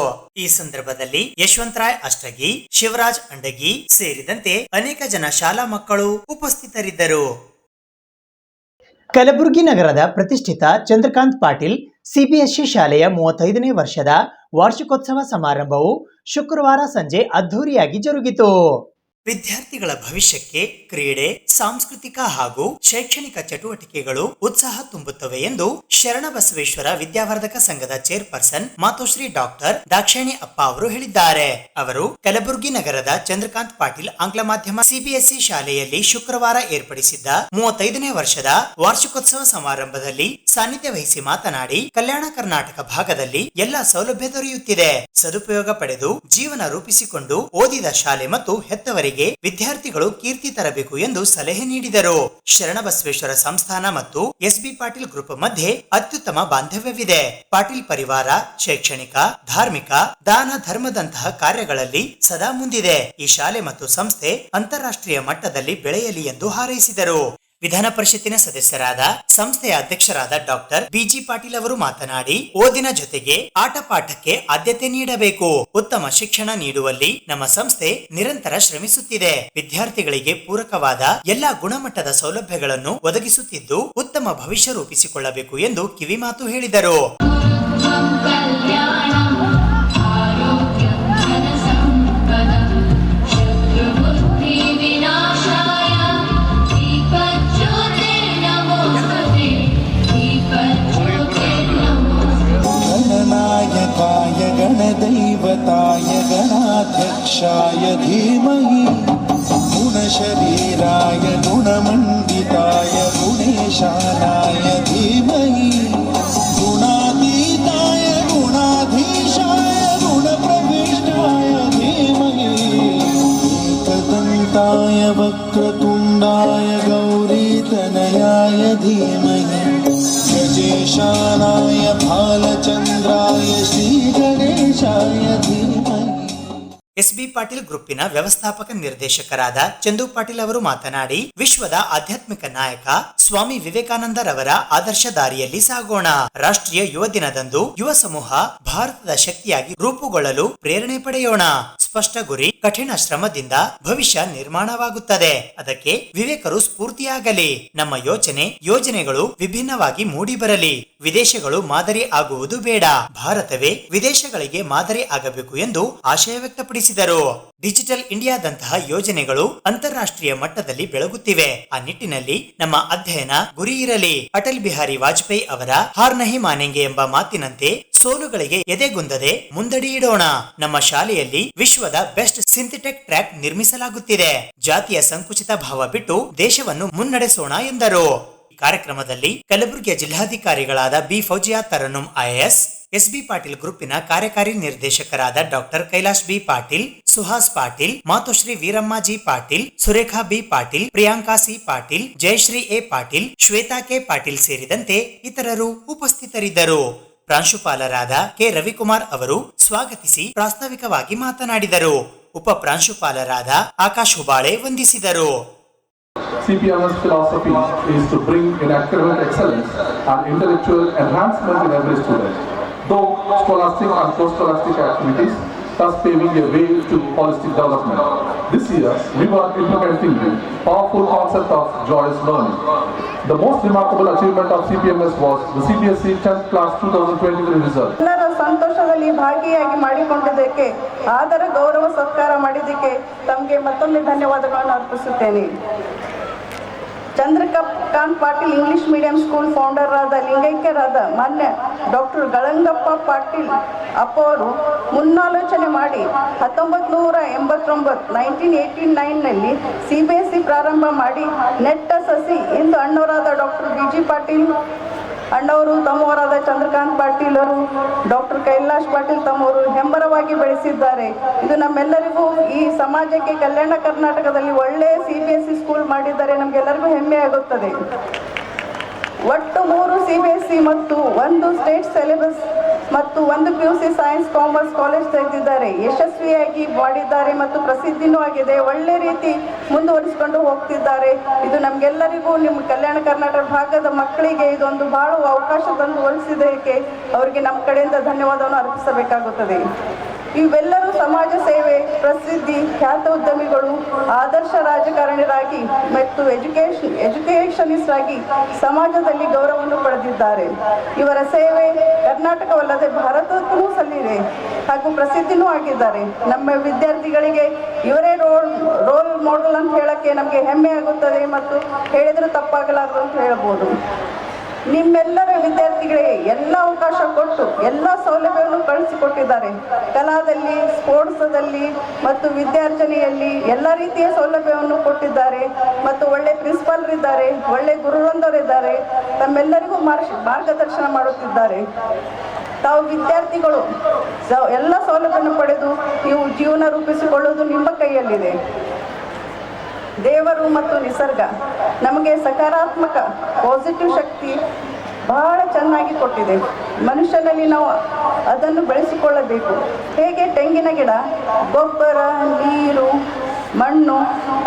ಈ ಸಂದರ್ಭದಲ್ಲಿ ಯಶವಂತರಾಯ್ ಅಷ್ಟಗಿ, ಶಿವರಾಜ್ ಅಂಡಗಿ ಸೇರಿದಂತೆ ಅನೇಕ ಜನ ಶಾಲಾ ಮಕ್ಕಳು ಉಪಸ್ಥಿತರಿದ್ದರು. ಕಲಬುರಗಿ ನಗರದ ಪ್ರತಿಷ್ಠಿತ ಚಂದ್ರಕಾಂತ್ ಪಾಟೀಲ್ ಸಿಬಿಎಸ್ಇ ಶಾಲೆಯ 35ನೇ ವರ್ಷದ ವಾರ್ಷಿಕೋತ್ಸವ ಸಮಾರಂಭವು ಶುಕ್ರವಾರ ಸಂಜೆ ಅದ್ಧೂರಿಯಾಗಿ ಜರುಗಿತು. ವಿದ್ಯಾರ್ಥಿಗಳ ಭವಿಷ್ಯಕ್ಕೆ ಕ್ರೀಡೆ, ಸಾಂಸ್ಕೃತಿಕ ಹಾಗೂ ಶೈಕ್ಷಣಿಕ ಚಟುವಟಿಕೆಗಳು ಉತ್ಸಾಹ ತುಂಬುತ್ತವೆ ಎಂದು ಶರಣಬಸವೇಶ್ವರ ವಿದ್ಯಾವರ್ಧಕ ಸಂಘದ ಚೇರ್ಪರ್ಸನ್ ಮಾತೋಶ್ರೀ ಡಾಕ್ಟರ್ ದಾಕ್ಷಾಯಣಿ ಅಪ್ಪ ಅವರು ಹೇಳಿದ್ದಾರೆ. ಅವರು ಕಲಬುರಗಿ ನಗರದ ಚಂದ್ರಕಾಂತ್ ಪಾಟೀಲ್ ಆಂಗ್ಲ ಮಾಧ್ಯಮ ಸಿಬಿಎಸ್ಇ ಶಾಲೆಯಲ್ಲಿ ಶುಕ್ರವಾರ ಏರ್ಪಡಿಸಿದ್ದ 35ನೇ ವರ್ಷದ ವಾರ್ಷಿಕೋತ್ಸವ ಸಮಾರಂಭದಲ್ಲಿ ಸಾನ್ನಿಧ್ಯ ವಹಿಸಿ ಮಾತನಾಡಿ, ಕಲ್ಯಾಣ ಕರ್ನಾಟಕ ಭಾಗದಲ್ಲಿ ಎಲ್ಲಾ ಸೌಲಭ್ಯ ದೊರೆಯುತ್ತಿದೆ. ಸದುಪಯೋಗ ಪಡೆದು ಜೀವನ ರೂಪಿಸಿಕೊಂಡು ಓದಿದ ಶಾಲೆ ಮತ್ತು ಹೆತ್ತವರಿಗೆ ವಿದ್ಯಾರ್ಥಿಗಳು ಕೀರ್ತಿ ತರಬೇಕು ಎಂದು ಸಲಹೆ ನೀಡಿದರು. ಶರಣಬಸವೇಶ್ವರ ಸಂಸ್ಥಾನ ಮತ್ತು ಎಸ್ಬಿ ಪಾಟೀಲ್ ಗ್ರೂಪ್ ಮಧ್ಯೆ ಅತ್ಯುತ್ತಮ ಬಾಂಧವ್ಯವಿದೆ. ಪಾಟೀಲ್ ಪರಿವಾರ ಶೈಕ್ಷಣಿಕ, ಧಾರ್ಮಿಕ, ದಾನ ಧರ್ಮದಂತಹ ಕಾರ್ಯಗಳಲ್ಲಿ ಸದಾ ಮುಂದಿದೆ. ಈ ಶಾಲೆ ಮತ್ತು ಸಂಸ್ಥೆ ಅಂತಾರಾಷ್ಟ್ರೀಯ ಮಟ್ಟದಲ್ಲಿ ಬೆಳೆಯಲಿ ಎಂದು ಹಾರೈಸಿದರು. ವಿಧಾನ ಪರಿಷತ್ತಿನ ಸದಸ್ಯರಾದ ಸಂಸ್ಥೆಯ ಅಧ್ಯಕ್ಷರಾದ ಡಾಕ್ಟರ್ ಬಿಜಿ ಪಾಟೀಲ್ ಅವರು ಮಾತನಾಡಿ, ಓದಿನ ಜೊತೆಗೆ ಆಟ ಪಾಠಕ್ಕೆ ಆದ್ಯತೆ ನೀಡಬೇಕು. ಉತ್ತಮ ಶಿಕ್ಷಣ ನೀಡುವಲ್ಲಿ ನಮ್ಮ ಸಂಸ್ಥೆ ನಿರಂತರ ಶ್ರಮಿಸುತ್ತಿದೆ. ವಿದ್ಯಾರ್ಥಿಗಳಿಗೆ ಪೂರಕವಾದ ಎಲ್ಲಾ ಗುಣಮಟ್ಟದ ಸೌಲಭ್ಯಗಳನ್ನು ಒದಗಿಸುತ್ತಿದ್ದು ಉತ್ತಮ ಭವಿಷ್ಯ ರೂಪಿಸಿಕೊಳ್ಳಬೇಕು ಎಂದು ಕಿವಿಮಾತು ಹೇಳಿದರು. गणनायकाय गणदैवताय गणाध्यक्षाय धीमहि गुणशरीराय गुणमण्डिताय गुणेशानाय धीमहि गुणातीताय गुणाधीशाय गुणप्रविष्टाय धीमहि एकदन्ताय वक्रतुण्डाय गौरीतनयाय धीमहि गजेशानाय भालचन्द्राय श्रीगणेशाय धीमहि. ಎಸ್ಬಿ ಪಾಟೀಲ್ ಗ್ರೂಪಿನ ವ್ಯವಸ್ಥಾಪಕ ನಿರ್ದೇಶಕರಾದ ಚಂದು ಪಾಟೀಲ್ ಅವರು ಮಾತನಾಡಿ, ವಿಶ್ವದ ಆಧ್ಯಾತ್ಮಿಕ ನಾಯಕ ಸ್ವಾಮಿ ವಿವೇಕಾನಂದರವರ ಆದರ್ಶ ದಾರಿಯಲ್ಲಿ ಸಾಗೋಣ. ರಾಷ್ಟ್ರೀಯ ಯುವ ದಿನದಂದು ಯುವ ಸಮೂಹ ಭಾರತದ ಶಕ್ತಿಯಾಗಿ ರೂಪುಗೊಳ್ಳಲು ಪ್ರೇರಣೆ ಪಡೆಯೋಣ. ಸ್ಪಷ್ಟ ಗುರಿ, ಕಠಿಣ ಶ್ರಮದಿಂದ ಭವಿಷ್ಯ ನಿರ್ಮಾಣವಾಗುತ್ತದೆ. ಅದಕ್ಕೆ ವಿವೇಕರು ಸ್ಫೂರ್ತಿಯಾಗಲಿ. ನಮ್ಮ ಯೋಜನೆಗಳು ವಿಭಿನ್ನವಾಗಿ ಮೂಡಿ ಬರಲಿ. ವಿದೇಶಗಳು ಮಾದರಿ ಆಗುವುದು ಬೇಡ, ಭಾರತವೇ ವಿದೇಶಗಳಿಗೆ ಮಾದರಿ ಆಗಬೇಕು ಎಂದು ಆಶಯ ವ್ಯಕ್ತಪಡಿಸಿದರು. ಡಿಜಿಟಲ್ ಇಂಡಿಯಾದಂತಹ ಯೋಜನೆಗಳು ಅಂತಾರಾಷ್ಟ್ರೀಯ ಮಟ್ಟದಲ್ಲಿ ಬೆಳಗುತ್ತಿವೆ. ಆ ನಿಟ್ಟಿನಲ್ಲಿ ನಮ್ಮ ಅಧ್ಯಯನ ಗುರಿ ಇರಲಿ. ಅಟಲ್ ಬಿಹಾರಿ ವಾಜಪೇಯಿ ಅವರ ಹಾರ್ ನಹಿ ಮಾನೆಂಗೆ ಎಂಬ ಮಾತಿನಂತೆ ಸೋಲುಗಳಿಗೆ ಎದೆಗುಂದದೆ ಮುಂದಡಿ ಇಡೋಣ. ನಮ್ಮ ಶಾಲೆಯಲ್ಲಿ ವಿಶ್ವದ ಬೆಸ್ಟ್ ಸಿಂಥೆಟಿಕ್ ಟ್ರ್ಯಾಕ್ ನಿರ್ಮಿಸಲಾಗುತ್ತಿದೆ. ಜಾತಿಯ ಸಂಕುಚಿತ ಭಾವ ಬಿಟ್ಟು ದೇಶವನ್ನು ಮುನ್ನಡೆಸೋಣ ಎಂದರು. ಕಾರ್ಯಕ್ರಮದಲ್ಲಿ ಕಲಬುರಗಿಯ ಜಿಲ್ಲಾಧಿಕಾರಿಗಳಾದ B Fouziya Tarannum IAS, SB Patil ಗ್ರೂಪಿನ ಕಾರ್ಯಕಾರಿ ನಿರ್ದೇಶಕರಾದ doctor Kailash B Patil, Suhas Patil, Matushri Veeramma G Patil, Surekha B Patil, Priyanka C Patil, Jayashree A Patil, Shweta K Patil ಸೇರಿದಂತೆ ಇತರರು ಉಪಸ್ಥಿತರಿದ್ದರು. ಪ್ರಾಂಶುಪಾಲರಾದ ಕೆ ರವಿಕುಮಾರ್ ಅವರು ಸ್ವಾಗತಿಸಿ ಪ್ರಾಸ್ತಾವಿಕವಾಗಿ ಮಾತನಾಡಿದರು. ಉಪ ಪ್ರಾಂಶುಪಾಲರಾದ ಆಕಾಶ್ ಹುಬಾಳೆ ವಂದಿಸಿದರು. CPM's philosophy is to bring in academic excellence and intellectual enhancement in every student, though scholastic and post-scholastic activities, thus paving a way to holistic development. This year, we were implementing the powerful concept of joyous learning. The most remarkable achievement of CPMS was the CBSE 10th class 2023 result. ಸಂತೋಷದಲ್ಲಿ ಭಾಗಿಯಾಗಿ ಮಾಡಿಕೊಂಡಿದ್ದಕ್ಕೆ, ಆದರ ಗೌರವ ಸತ್ಕಾರ ಮಾಡಿದ್ದಕ್ಕೆ ತಮಗೆ ಮತ್ತೊಮ್ಮೆ ಧನ್ಯವಾದಗಳನ್ನು ಅರ್ಪಿಸುತ್ತೇನೆ. Chandrakant Patil English medium school founder ಆದ ಲಿಂಗೈಕ್ಯರಾದ ಮಾನ್ಯ ಡಾಕ್ಟರ್ ಗಳಂಗಪ್ಪ ಪಾಟೀಲ್ ಅಪ್ಪವರು ಮುನ್ನಾಲೋಚನೆ ಮಾಡಿ 1989 CBSE ಪ್ರಾರಂಭ ಮಾಡಿ ನೆಟ್ಟ ಸಸಿ ಇಂದು ಅಣ್ಣವರಾದ ಡಾಕ್ಟರ್ ಬಿಜಿ ಪಾಟೀಲ್ ಅಣ್ಣವರು, ತಮ್ಮವರಾದ ಚಂದ್ರಕಾಂತ್ ಪಾಟೀಲ್ ಅವರು, ಡಾಕ್ಟರ್ ಕೈಲಾಶ್ ಪಾಟೀಲ್ ತಮ್ಮವರು ಹೆಮ್ಮರವಾಗಿ ಬೆಳೆಸಿದ್ದಾರೆ. ಇದು ನಮ್ಮೆಲ್ಲರಿಗೂ, ಈ ಸಮಾಜಕ್ಕೆ ಕಲ್ಯಾಣ ಕರ್ನಾಟಕದಲ್ಲಿ ಒಳ್ಳೆಯ CBSE ಸ್ಕೂಲ್ ಮಾಡಿದ್ದಾರೆ, ನಮಗೆಲ್ಲರಿಗೂ ಹೆಮ್ಮೆ ಆಗುತ್ತದೆ. ಒಟ್ಟು 3 CBSE ಮತ್ತು 1 ಸ್ಟೇಟ್ ಸಿಲೆಬಸ್ ಮತ್ತು 1 PUC ಸೈನ್ಸ್ ಕಾಮರ್ಸ್ ಕಾಲೇಜ್ ತೆಗೆದಿದ್ದಾರೆ. ಯಶಸ್ವಿಯಾಗಿ ಮಾಡಿದ್ದಾರೆ ಮತ್ತು ಪ್ರಸಿದ್ಧಿನೂ ಆಗಿದೆ. ಒಳ್ಳೆ ರೀತಿ ಮುಂದುವರಿಸಿಕೊಂಡು ಹೋಗ್ತಿದ್ದಾರೆ. ಇದು ನಮಗೆಲ್ಲರಿಗೂ, ನಿಮ್ಮ ಕಲ್ಯಾಣ ಕರ್ನಾಟಕ ಭಾಗದ ಮಕ್ಕಳಿಗೆ ಇದೊಂದು ಬಹಳ ಅವಕಾಶ ತಂದು ಒಲಿಸಿದ್ದಕ್ಕೆ ಅವರಿಗೆ ನಮ್ಮ ಕಡೆಯಿಂದ ಧನ್ಯವಾದವನ್ನು ಅರ್ಪಿಸಬೇಕಾಗುತ್ತದೆ. ಇವೆಲ್ಲರೂ ಸಮಾಜ ಸೇವೆ, ಪ್ರಸಿದ್ಧಿ, ಖ್ಯಾತ ಉದ್ಯಮಿಗಳು, ಆದರ್ಶ ರಾಜಕಾರಣಿರಾಗಿ ಮತ್ತು ಎಜುಕೇಷನಿಸ್ಟ್ ಆಗಿ ಸಮಾಜದಲ್ಲಿ ಗೌರವವನ್ನು ಪಡೆದಿದ್ದಾರೆ. ಇವರ ಸೇವೆ ಕರ್ನಾಟಕವಲ್ಲದೆ ಭಾರತಕ್ಕೂ ಸಲ್ಲಿದೆ ಹಾಗೂ ಪ್ರಸಿದ್ಧಿನೂ ಆಗಿದ್ದಾರೆ. ನಮ್ಮ ವಿದ್ಯಾರ್ಥಿಗಳಿಗೆ ಇವರೇ ರೋಲ್ ಮಾಡೆಲ್ ಅಂತ ಹೇಳಕ್ಕೆ ನಮಗೆ ಹೆಮ್ಮೆ ಆಗುತ್ತದೆ ಮತ್ತು ಹೇಳಿದರೂ ತಪ್ಪಾಗಲಾರದು ಅಂತ ಹೇಳ್ಬೋದು. ನಿಮ್ಮೆಲ್ಲರ ವಿದ್ಯಾರ್ಥಿಗಳಿಗೆ ಎಲ್ಲ ಅವಕಾಶ ಕೊಟ್ಟು ಎಲ್ಲ ಸೌಲಭ್ಯವನ್ನು ಕಳಿಸಿಕೊಟ್ಟಿದ್ದಾರೆ. ಕಲಾದಲ್ಲಿ, ಸ್ಪೋರ್ಟ್ಸದಲ್ಲಿ ಮತ್ತು ವಿದ್ಯಾರ್ಜನೆಯಲ್ಲಿ ಎಲ್ಲ ರೀತಿಯ ಸೌಲಭ್ಯವನ್ನು ಕೊಟ್ಟಿದ್ದಾರೆ ಮತ್ತು ಒಳ್ಳೆ ಪ್ರಿನ್ಸಿಪಾಲ್ರಿದ್ದಾರೆ, ಒಳ್ಳೆ ಗುರುವೃಂದರಿದ್ದಾರೆ. ತಮ್ಮೆಲ್ಲರಿಗೂ ಮಾರ್ಗದರ್ಶನ ಮಾಡುತ್ತಿದ್ದಾರೆ. ತಾವು ವಿದ್ಯಾರ್ಥಿಗಳು ಎಲ್ಲ ಸೌಲಭ್ಯವನ್ನು ಪಡೆದು ನೀವು ಜೀವನ ರೂಪಿಸಿಕೊಳ್ಳುವುದು ನಿಮ್ಮ ಕೈಯಲ್ಲಿದೆ. ದೇವರು ಮತ್ತು ನಿಸರ್ಗ ನಮಗೆ ಸಕಾರಾತ್ಮಕ ಪಾಸಿಟಿವ್ ಶಕ್ತಿ ಬಹಳ ಚೆನ್ನಾಗಿ ಕೊಟ್ಟಿದೆ. ಮನುಷ್ಯನಲ್ಲಿ ನಾವು ಅದನ್ನು ಬೆಳೆಸಿಕೊಳ್ಳಬೇಕು. ಹೇಗೆ ತೆಂಗಿನ ಗಿಡ ಗೊಬ್ಬರ, ನೀರು ಮಣ್ಣು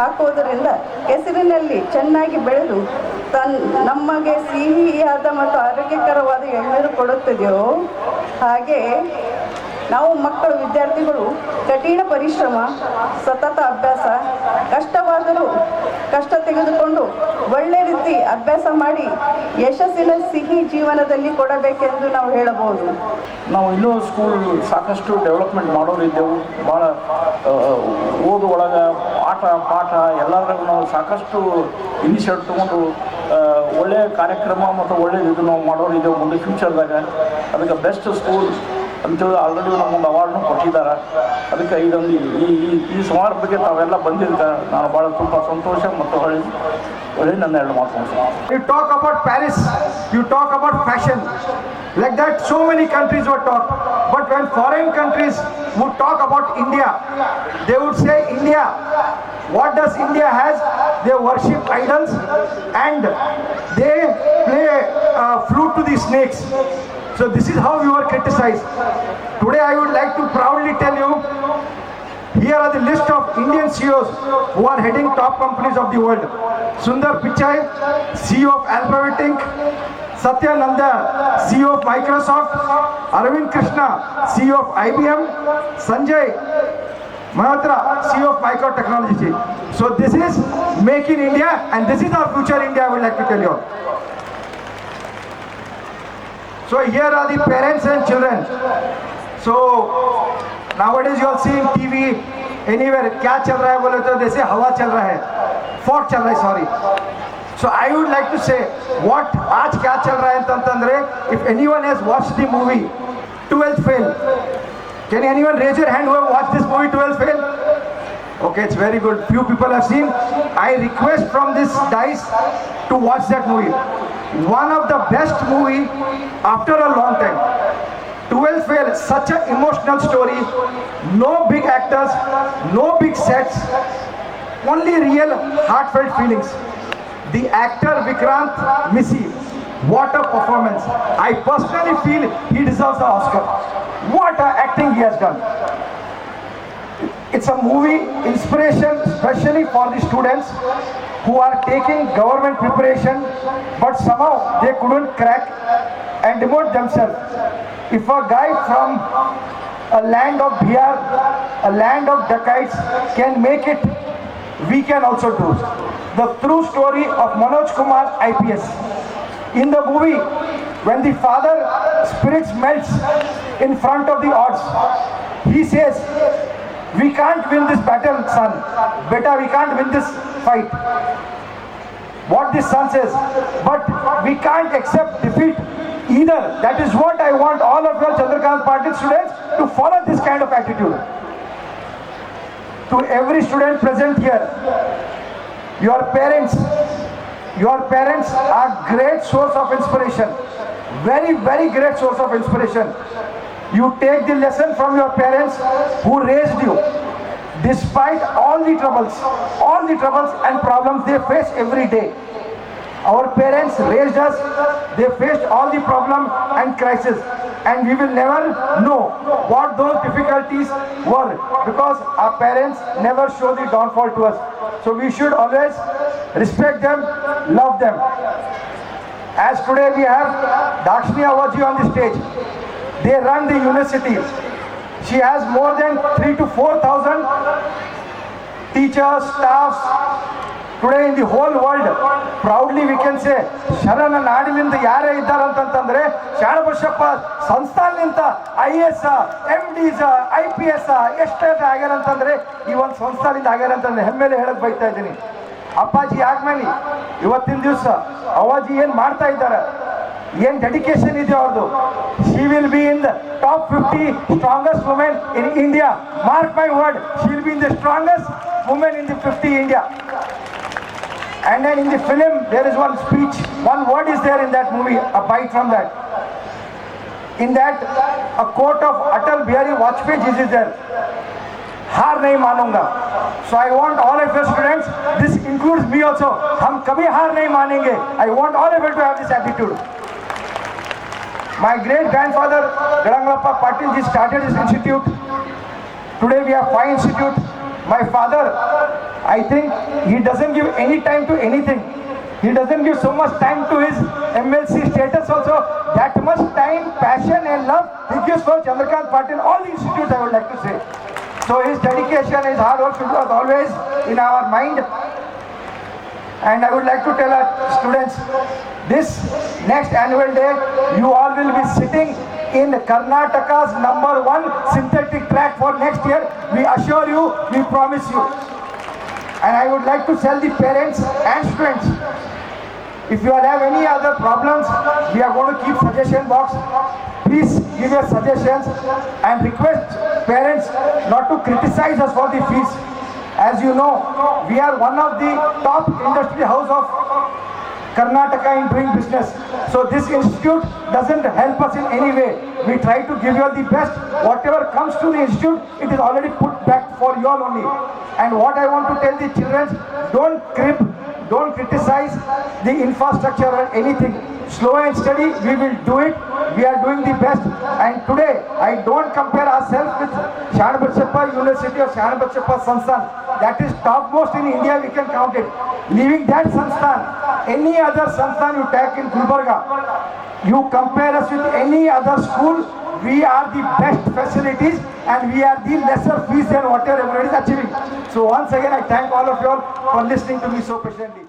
ಹಾಕುವುದರಿಂದ ಕೆಸರಿನಲ್ಲಿ ಚೆನ್ನಾಗಿ ಬೆಳೆದು ನಮಗೆ ಸಿಹಿಯಾದ ಮತ್ತು ಆರೋಗ್ಯಕರವಾದ ಎಳ್ನೀರು ಕೊಡುತ್ತದೆಯೋ ಹಾಗೆ ನಾವು ಮಕ್ಕಳು ವಿದ್ಯಾರ್ಥಿಗಳು ಕಠಿಣ ಪರಿಶ್ರಮ, ಸತತ ಅಭ್ಯಾಸ, ಕಷ್ಟವಾದರೂ ಕಷ್ಟ ತೆಗೆದುಕೊಂಡು ಒಳ್ಳೆ ರೀತಿ ಅಭ್ಯಾಸ ಮಾಡಿ ಯಶಸ್ಸಿನ ಸಿಹಿ ಜೀವನದಲ್ಲಿ ಕೊಡಬೇಕೆಂದು ನಾವು ಹೇಳಬಹುದು. ನಾವು ಇನ್ನೂ ಸ್ಕೂಲ್ ಸಾಕಷ್ಟು ಡೆವಲಪ್ಮೆಂಟ್ ಮಾಡೋರಿದ್ದೆವು. ಭಾಳ ಓದು ಒಳಗೆ ಆಟ ಪಾಠ ಎಲ್ಲರಿಗೂ ನಾವು ಸಾಕಷ್ಟು ಇನಿಷಿಯೇಟಿವ್ ತೊಗೊಂಡು ಒಳ್ಳೆಯ ಕಾರ್ಯಕ್ರಮ ಮತ್ತು ಒಳ್ಳೆಯ ಇದು ನಾವು ಮಾಡೋರಿದ್ದೆವು ಮುಂದೆ ಫ್ಯೂಚರ್ದಾಗ. ಅದಕ್ಕೆ ಬೆಸ್ಟ್ ಸ್ಕೂಲ್ ಅಂತೇಳಿ ಆಲ್ರೆಡಿ ನಮಗೊಂದು ಅವಾರ್ಡ್ನು ಕೊಟ್ಟಿದ್ದಾರೆ. ಅದಕ್ಕೆ ಇದೊಂದು ಈ ಸಮಾರಂಭಕ್ಕೆ ತಾವೆಲ್ಲ ಬಂದಿದ್ದ ನಾನು ಭಾಳ ತುಂಬ ಸಂತೋಷ ಮತ್ತು ಒಳ್ಳೆ ನನ್ನ ಎರಡು ಮಾತು. You talk about Paris, you talk about fashion. Like that, so many countries would talk. But when foreign countries would talk about India, they would say, India, what does India has? They worship idols and they play flute to the snakes. So this is how we were criticized. Today I would like to proudly tell you, here are the list of Indian CEOs who are heading top companies of the world. Sundar Pichai, CEO of Alphabet Inc. Satya Nanda, CEO of Microsoft. Arvind Krishna, CEO of IBM. Sanjay Malhotra, CEO of Microtechnology. So this is Make in India and this is our future India, I would like to tell you. So here are the parents and children. So nowadays you are seeing TV anywhere. क्या चल रहा है बोले तो जैसे हवा चल रहा है, fog चल रहा है, sorry. So I would like to say what आज क्या चल रहा है ಅಂತಂದ್ರೆ, if anyone has watched the movie 12th Fail, can anyone raise your hand who have watched this movie 12th Fail? Okay, it's very good. Few people have seen. I request from this dice to watch that movie. One of the best movie after a long time. 12th Fail, such an emotional story. No big actors, no big sets, only real heartfelt feelings. The actor Vikrant Missy, what a performance. I personally feel he deserves the Oscar. What a acting he has done. It's a movie inspiration especially for the students who are taking government preparation but somehow they couldn't crack and devote themselves. If a guy from a land of Bihar, a land of dacoits can make it, we can also do. The true story of Manoj Kumar IPS. In the movie, when the father spirits melts in front of the odds, he says, we can't win this battle, son. Beta, we can't win this fight. What this son says, but we can't accept defeat either. That is what I want all of your Chandrakant Patil students to follow this kind of attitude. To every student present here, your parents are great source of inspiration. Very, very great source of inspiration. You take the lesson from your parents who raised you. Despite all the troubles and problems they face every day. Our parents raised us, they faced all the problem and crisis, and we will never know what those difficulties were because our parents never show the downfall to us. So we should always respect them, love them. As today we have Dakshini Awaji on the stage. They run the university. She has more than 3,000 to 4,000 teachers, staffs. Today in the whole world, proudly we can say, ಶರಣ ನಾಡಿನಿಂದ ಯಾರೇ ಇದ್ದಾರೆ ಅಂತಂತಂದ್ರೆ ಶಾಣಬಸಪ್ಪ ಸಂಸ್ಥಾನದಿಂದ IAS, MDs, IPS ಎಷ್ಟೇ ಆಗ್ಯಾರ ಅಂತಂದ್ರೆ ಈ ಒಂದು ಸಂಸ್ಥಾನದಿಂದ ಆಗ್ಯಾರ ಅಂತಂದ್ರೆ ಹೆಮ್ಮೆಲೆ ಹೇಳಕ್ ಬಯಸ್ತಾ ಇದ್ದೀನಿ. ಅಪ್ಪಾಜಿ ಆದ್ಮೇಲೆ ಇವತ್ತಿನ ದಿವಸ ಅವಾಜಿ ಏನ್ ಮಾಡ್ತಾ ಇದ್ದಾರೆ, ಏನ್ ಡೆಡಿಕೇಶನ್ ಇದೆ ಅವ್ರದ್ದು. She will be in the top 50 strongest women in India. Mark my word, she will be in the strongest woman in the 50 India. And then in the film, there is one speech, one word is there in that movie, a bite from that. In that, a quote of Atal Bihari Vajpayee is there. हार नहीं मानूंगा. So I want all of your students, this includes me also, हम कभी हार नहीं मानेंगे. I want all of you to have this attitude. My great grandfather Gadangalappa Patil ji started this institute. Today we have 5 institutes. My father I think he doesn't give any time to anything. He doesn't give so much time to his MLC status also. That much time, passion and love he gives for Chandrakant Patil, all the institutes, I would like to say. So his dedication, his hard work was always in our mind. And I would like to tell our students, this next annual day, you all will be sitting in Karnataka's #1 synthetic track for next year. We assure you, we promise you. And I would like to tell the parents and students, if you all have any other problems, we are going to keep suggestion box. Please give your suggestions and request parents not to criticize us for the fees. As you know, we are one of the top industry house of Karnataka in doing business. So this institute doesn't help us in any way. We try to give you all the best. Whatever comes to the institute, it is already put back for you all only. And what I want to tell the children, don't crib, don't criticize the infrastructure or anything. Slow and steady, we will do it. We are doing the best. And today, I don't compare ourselves with Shanabachappa University or Shanabachappa Sansthan. That is topmost in India, we can count it. Leaving that Sansthan, any other Sansthan you take in Gulbarga, you compare us with any other school, we are the best facilities and we are the lesser fees than whatever everybody is achieving. So once again, I thank all of you all for listening to me so patiently.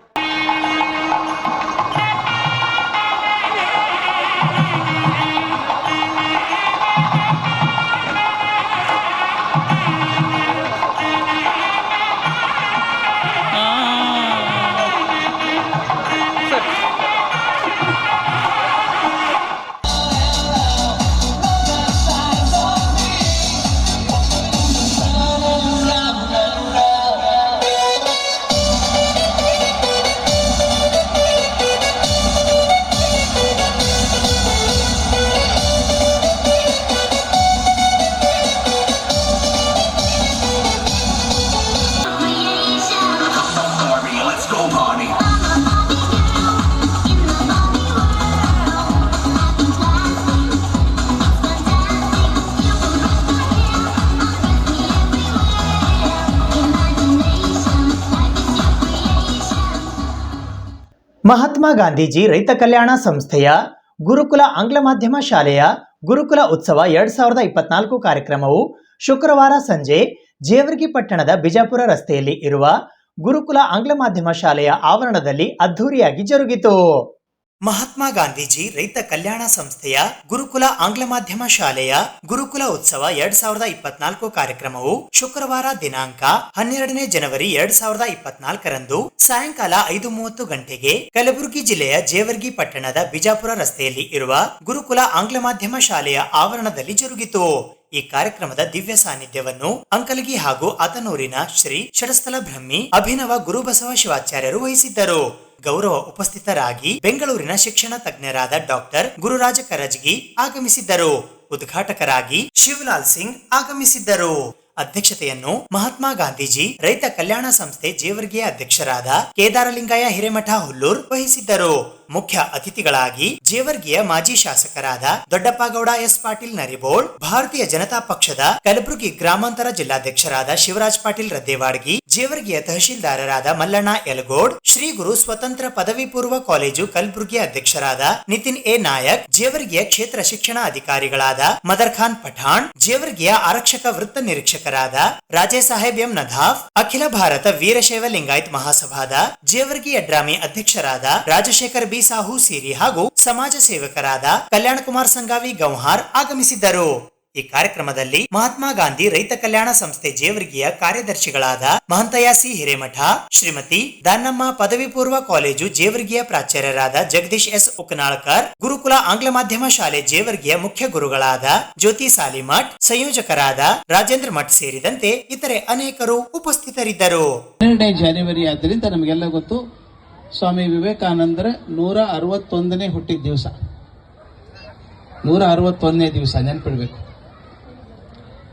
Mahatma Gandhiji ರೈತ ಕಲ್ಯಾಣ ಸಂಸ್ಥೆಯ ಗುರುಕುಲ ಆಂಗ್ಲ ಮಾಧ್ಯಮ ಶಾಲೆಯ ಗುರುಕುಲ ಉತ್ಸವ 2024 ಕಾರ್ಯಕ್ರಮವು ಶುಕ್ರವಾರ ಸಂಜೆ ಜೇವರ್ಗಿ ಪಟ್ಟಣದ ಬಿಜಾಪುರ ರಸ್ತೆಯಲ್ಲಿ ಇರುವ ಗುರುಕುಲ ಆಂಗ್ಲ ಮಾಧ್ಯಮ ಶಾಲೆಯ ಆವರಣದಲ್ಲಿ ಅದ್ಧೂರಿಯಾಗಿ ಜರುಗಿತು. ಮಹಾತ್ಮ ಗಾಂಧೀಜಿ ರೈತ ಕಲ್ಯಾಣ ಸಂಸ್ಥೆಯ ಗುರುಕುಲ ಆಂಗ್ಲ ಮಾಧ್ಯಮ ಶಾಲೆಯ ಗುರುಕುಲ ಉತ್ಸವ 2024 ಕಾರ್ಯಕ್ರಮವು ಶುಕ್ರವಾರ ದಿನಾಂಕ 12ನೇ ಜನವರಿ 2024 ರಂದು ಸಾಯಂಕಾಲ 5:30 ಗಂಟೆಗೆ ಕಲಬುರಗಿ ಜಿಲ್ಲೆಯ ಜೇವರ್ಗಿ ಪಟ್ಟಣದ ಬಿಜಾಪುರ ರಸ್ತೆಯಲ್ಲಿ ಇರುವ ಗುರುಕುಲ ಆಂಗ್ಲ ಮಾಧ್ಯಮ ಶಾಲೆಯ ಆವರಣದಲ್ಲಿ ಜರುಗಿತು. ಈ ಕಾರ್ಯಕ್ರಮದ ದಿವ್ಯ ಸಾನ್ನಿಧ್ಯವನ್ನು ಅಂಕಲಗಿ ಹಾಗೂ ಆತನೂರಿನ ಶ್ರೀ ಷಡಸ್ಥಲ ಬ್ರಹ್ಮಿ ಅಭಿನವ ಗುರುಬಸವ ಶಿವಾಚಾರ್ಯರು ವಹಿಸಿದ್ದರು. ಗೌರವ ಉಪಸ್ಥಿತರಾಗಿ ಬೆಂಗಳೂರಿನ ಶಿಕ್ಷಣ ತಜ್ಞರಾದ ಡಾಕ್ಟರ್ ಗುರುರಾಜ ಕರಜಗಿ ಆಗಮಿಸಿದ್ದರು. ಉದ್ಘಾಟಕರಾಗಿ ಶಿವಲಾಲ್ ಸಿಂಗ್ ಆಗಮಿಸಿದ್ದರು. ಅಧ್ಯಕ್ಷತೆಯನ್ನು ಮಹಾತ್ಮ ಗಾಂಧೀಜಿ ರೈತ ಕಲ್ಯಾಣ ಸಂಸ್ಥೆ ಜೇವರ್ಗಿಯ ಅಧ್ಯಕ್ಷರಾದ ಕೇದಾರಲಿಂಗಯ್ಯ ಹಿರೇಮಠ ಹುಲ್ಲೂರ್ ವಹಿಸಿದ್ದರು. ಮುಖ್ಯ ಅತಿಥಿಗಳಾಗಿ ಜೇವರ್ಗಿಯ ಮಾಜಿ ಶಾಸಕರಾದ ದೊಡ್ಡಪ್ಪಗೌಡ ಎಸ್ ಪಾಟೀಲ್ ನರಿಬೋಳ್, ಭಾರತೀಯ ಜನತಾ ಪಕ್ಷದ ಕಲಬುರಗಿ ಗ್ರಾಮಾಂತರ ಜಿಲ್ಲಾಧ್ಯಕ್ಷರಾದ ಶಿವರಾಜ್ ಪಾಟೀಲ್ ರದ್ದೇವಾಡ್ಗಿ, ಜೇವರ್ಗಿಯ ತಹಶೀಲ್ದಾರರಾದ ಮಲ್ಲಣ್ಣ ಯಲಗೋಡ್, ಶ್ರೀ ಗುರು ಸ್ವತಂತ್ರ ಪದವಿ ಪೂರ್ವ ಕಾಲೇಜು ಕಲಬುರಗಿಯ ಅಧ್ಯಕ್ಷರಾದ ನಿತಿನ್ ಎ ನಾಯಕ್, ಜೇವರ್ಗಿಯ ಕ್ಷೇತ್ರ ಶಿಕ್ಷಣ ಅಧಿಕಾರಿಗಳಾದ ಮದರ್ ಖಾನ್ ಪಠಾಣ್, ಜೇವರ್ಗಿಯ ಆರಕ್ಷಕ ವೃತ್ತ ನಿರೀಕ್ಷಕರಾದ ರಾಜೇ ಸಾಹೇಬ್ ಎಂ ನಧಾಫ್, ಅಖಿಲ ಭಾರತ ವೀರಶೈವ ಲಿಂಗಾಯತ್ ಮಹಾಸಭಾದ ಜೇವರ್ಗಿ ಅಡ್ರಾಮಿ ಅಧ್ಯಕ್ಷರಾದ ರಾಜಶೇಖರ್ ಬಿ ಸಾಹು ಸೀರಿ ಹಾಗೂ ಸಮಾಜ ಸೇವಕರಾದ ಕಲ್ಯಾಣ ಕುಮಾರ್ ಸಂಗಾವಿ ಗೌಹಾರ್ ಆಗಮಿಸಿದ್ದರು. ಈ ಕಾರ್ಯಕ್ರಮದಲ್ಲಿ ಮಹಾತ್ಮ ಗಾಂಧಿ ರೈತ ಕಲ್ಯಾಣ ಸಂಸ್ಥೆ ಜೇವರ್ಗಿಯ ಕಾರ್ಯದರ್ಶಿಗಳಾದ ಮಹಂತಯ್ಯ ಸಿ ಹಿರೇಮಠ, ಶ್ರೀಮತಿ ದಾನಮ್ಮ ಪದವಿ ಪೂರ್ವ ಕಾಲೇಜು ಜೇವರ್ಗಿಯ ಪ್ರಾಚಾರ್ಯರಾದ ಜಗದೀಶ್ ಎಸ್ ಉಕನಾಳ್ಕರ್, ಗುರುಕುಲ ಆಂಗ್ಲ ಮಾಧ್ಯಮ ಶಾಲೆ ಜೇವರ್ಗಿಯ ಮುಖ್ಯ ಗುರುಗಳಾದ ಜ್ಯೋತಿ ಸಾಲಿಮಠ್, ಸಂಯೋಜಕರಾದ ರಾಜೇಂದ್ರ ಮಠ್ ಸೇರಿದಂತೆ ಇತರೆ ಅನೇಕರು ಉಪಸ್ಥಿತರಿದ್ದರು. 12 ಜನವರಿ ಆದ್ದರಿಂದ ನಮಗೆಲ್ಲ ಗೊತ್ತು, ಸ್ವಾಮಿ ವಿವೇಕಾನಂದರ 161ನೇ ಹುಟ್ಟಿದ ದಿವಸ, 161ನೇ ದಿವಸ ನೆನಪಿಡ್ಬೇಕು.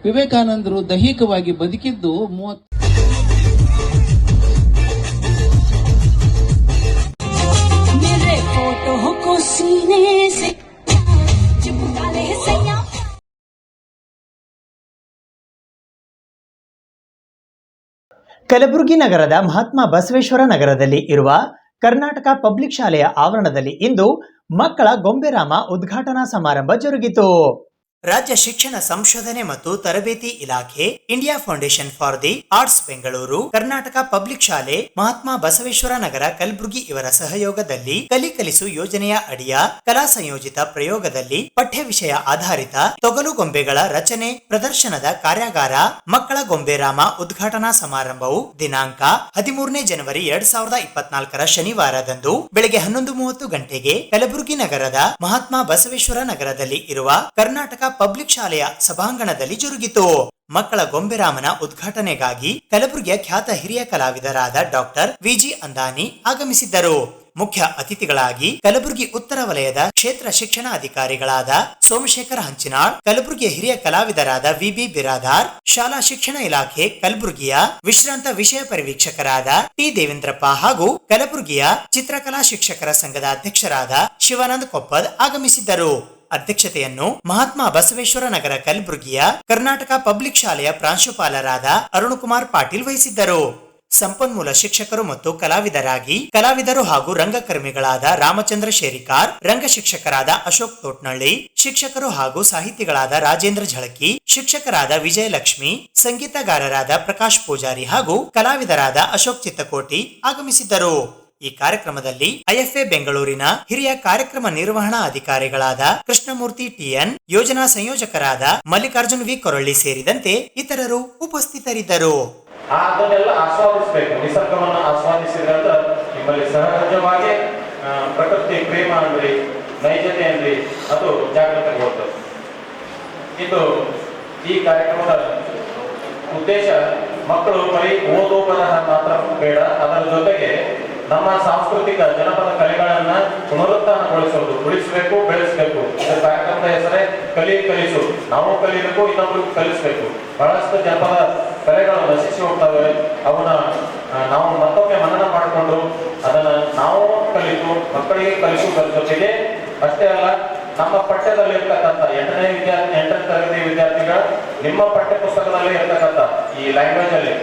ವಿವೇಕಾನಂದರು ದೈಹಿಕವಾಗಿ ಬದುಕಿದ್ದು 30 ಕಲಬುರಗಿ ನಗರದ ಮಹಾತ್ಮ ಬಸವೇಶ್ವರ ನಗರದಲ್ಲಿ ಇರುವ ಕರ್ನಾಟಕ ಪಬ್ಲಿಕ್ ಶಾಲೆಯ ಆವರಣದಲ್ಲಿ ಇಂದು ಮಕ್ಕಳ ಗೊಂಬೆರಾಮ ಉದ್ಘಾಟನಾ ಸಮಾರಂಭ ಜರುಗಿತು. ರಾಜ್ಯ ಶಿಕ್ಷಣ ಸಂಶೋಧನೆ ಮತ್ತು ತರಬೇತಿ ಇಲಾಖೆ, India foundation for the arts Bengaluru, Karnataka public ಶಾಲೆ, ಮಹಾತ್ಮ ಬಸವೇಶ್ವರ ನಗರ ಕಲಬುರಗಿ ಇವರ ಸಹಯೋಗದಲ್ಲಿ ಕಲಿಸು ಯೋಜನೆಯ ಅಡಿಯ ಕಲಾ ಸಂಯೋಜಿತ ಪ್ರಯೋಗದಲ್ಲಿ ಪಠ್ಯ ವಿಷಯ ಆಧಾರಿತ ತೊಗಲು ಗೊಂಬೆಗಳ ರಚನೆ ಪ್ರದರ್ಶನದ ಕಾರ್ಯಾಗಾರ ಮಕ್ಕಳ ಗೊಂಬೆರಾಮ ಉದ್ಘಾಟನಾ ಸಮಾರಂಭವು ದಿನಾಂಕ 13ನೇ ಜನವರಿ 2024 ಶನಿವಾರದಂದು ಬೆಳಗ್ಗೆ 11:30 ಗಂಟೆಗೆ ಕಲಬುರಗಿ ನಗರದ ಮಹಾತ್ಮ ಬಸವೇಶ್ವರ ನಗರದಲ್ಲಿ ಇರುವ ಕರ್ನಾಟಕ ಪಬ್ಲಿಕ್ ಶಾಲೆಯ ಸಭಾಂಗಣದಲ್ಲಿ ಜರುಗಿತು. ಮಕ್ಕಳ ಗೊಂಬೆರಾಮನ ಉದ್ಘಾಟನೆಗಾಗಿ ಕಲಬುರಗಿಯ ಖ್ಯಾತ ಹಿರಿಯ ಕಲಾವಿದರಾದ ಡಾಕ್ಟರ್ ವಿಜಿ ಅಂದಾನಿ ಆಗಮಿಸಿದ್ದರು. ಮುಖ್ಯ ಅತಿಥಿಗಳಾಗಿ ಕಲಬುರಗಿ ಉತ್ತರ ವಲಯದ ಕ್ಷೇತ್ರ ಶಿಕ್ಷಣ ಅಧಿಕಾರಿಗಳಾದ ಸೋಮಶೇಖರ ಹಂಚಿನಾಳ್, ಕಲಬುರಗಿಯ ಹಿರಿಯ ಕಲಾವಿದರಾದ ವಿಬಿ ಬಿರಾದಾರ್, ಶಾಲಾ ಶಿಕ್ಷಣ ಇಲಾಖೆ ಕಲಬುರಗಿಯ ವಿಶ್ರಾಂತ ವಿಷಯ ಪರಿವೀಕ್ಷಕರಾದ ಟಿ ದೇವೇಂದ್ರಪ್ಪ ಹಾಗೂ ಕಲಬುರಗಿಯ ಚಿತ್ರಕಲಾ ಶಿಕ್ಷಕರ ಸಂಘದ ಅಧ್ಯಕ್ಷರಾದ ಶಿವಾನಂದ ಕೊಪ್ಪದ್ ಆಗಮಿಸಿದ್ದರು. ಅಧ್ಯಕ್ಷತೆಯನ್ನು ಮಹಾತ್ಮ ಬಸವೇಶ್ವರ ನಗರ ಕಲಬುರಗಿಯ ಕರ್ನಾಟಕ ಪಬ್ಲಿಕ್ ಶಾಲೆಯ ಪ್ರಾಂಶುಪಾಲರಾದ ಅರುಣಕುಮಾರ್ ಪಾಟೀಲ್ ವಹಿಸಿದ್ದರು. ಸಂಪನ್ಮೂಲ ಶಿಕ್ಷಕರು ಮತ್ತು ಕಲಾವಿದರು ಹಾಗೂ ರಂಗಕರ್ಮಿಗಳಾದ ರಾಮಚಂದ್ರ ಶೇರಿಕಾರ್, ರಂಗ ಶಿಕ್ಷಕರಾದ ಅಶೋಕ್ ತೋಟ್ನಳ್ಳಿ, ಶಿಕ್ಷಕರು ಹಾಗೂ ಸಾಹಿತಿಗಳಾದ ರಾಜೇಂದ್ರ ಝಳಕಿ, ಶಿಕ್ಷಕರಾದ ವಿಜಯಲಕ್ಷ್ಮಿ, ಸಂಗೀತಗಾರರಾದ ಪ್ರಕಾಶ್ ಪೂಜಾರಿ ಹಾಗೂ ಕಲಾವಿದರಾದ ಅಶೋಕ್ ಚಿತ್ತಕೋಟಿ ಆಗಮಿಸಿದ್ದರು. ಈ ಕಾರ್ಯಕ್ರಮದಲ್ಲಿ ಐಎಫ್ಎ ಬೆಂಗಳೂರಿನ ಹಿರಿಯ ಕಾರ್ಯಕ್ರಮ ನಿರ್ವಹಣಾ ಅಧಿಕಾರಿಗಳಾದ ಕೃಷ್ಣಮೂರ್ತಿ ಟಿಎನ್, ಯೋಜನಾ ಸಂಯೋಜಕರಾದ ಮಲ್ಲಿಕಾರ್ಜುನ್ ವಿ ಕೊರಳ್ಳಿ ಸೇರಿದಂತೆ ಇತರರು ಉಪಸ್ಥಿತರಿದ್ದರು. ಅದನ್ನೆಲ್ಲ ಆಸ್ವಾದಿಸಬೇಕು. ನಿಸರ್ಗವನ್ನು ಆಸ್ವಾದಿಸಿದ್ರೆ ನಿಮ್ಮಲ್ಲಿ ಸಹಜವಾಗಿ ಪ್ರಕೃತಿ ಪ್ರೇಮ ಅನ್ರಿ, ನೈಜತೆ ಅನ್ರಿ, ಅದು ಜಾಗೃತಗೊಳ್ತದೆ. ಇದು ಈ ಕಾರ್ಯಕ್ರಮದ ಉದ್ದೇಶ ಮಕ್ಕಳು ಬರೀ ಓದೋ ಬರಹ ಮಾತ್ರ ಬೇಡ, ಅದರ ಜೊತೆಗೆ ನಮ್ಮ ಸಾಂಸ್ಕೃತಿಕ ಜನಪದ ಕಲೆಗಳನ್ನ ಪುನರುತ್ಥಾನಗೊಳಿಸೋದು, ಉಳಿಸಬೇಕು, ಬೆಳೆಸಬೇಕು. ಕಾರ್ಯಕ್ರಮದ ಹೆಸರೇ ಕಲಿಸು. ನಾವು ಕಲಿಬೇಕು, ಇನ್ನೊಬ್ರಿಗೆ ಕಲಿಸಬೇಕು. ಬಹಳಷ್ಟು ಜನಪದ ಕಲೆಗಳು ನಶಿಸಿ ಹೋಗ್ತವೆ. ಅವನ್ನ ನಾವು ಮತ್ತೊಮ್ಮೆ ಮನನ ಮಾಡಿಕೊಂಡು ಅದನ್ನ ನಾವು ಕಲಿತು ಮಕ್ಕಳಿಗೆ ಕಲಿಸುವುದರ ಜೊತೆಗೆ ಅಷ್ಟೇ ಅಲ್ಲ, ನಮ್ಮ ಪಠ್ಯದಲ್ಲಿ ಇರ್ತಕ್ಕಂಥ 8ನೇ ತರಗತಿ ವಿದ್ಯಾರ್ಥಿಗಳು ನಿಮ್ಮ ಪಠ್ಯ ಪುಸ್ತಕದಲ್ಲಿ ಇರ್ತಕ್ಕಂಥ ಈ ಲ್ಯಾಂಗ್ವೇಜ್ ಅಲ್ಲಿ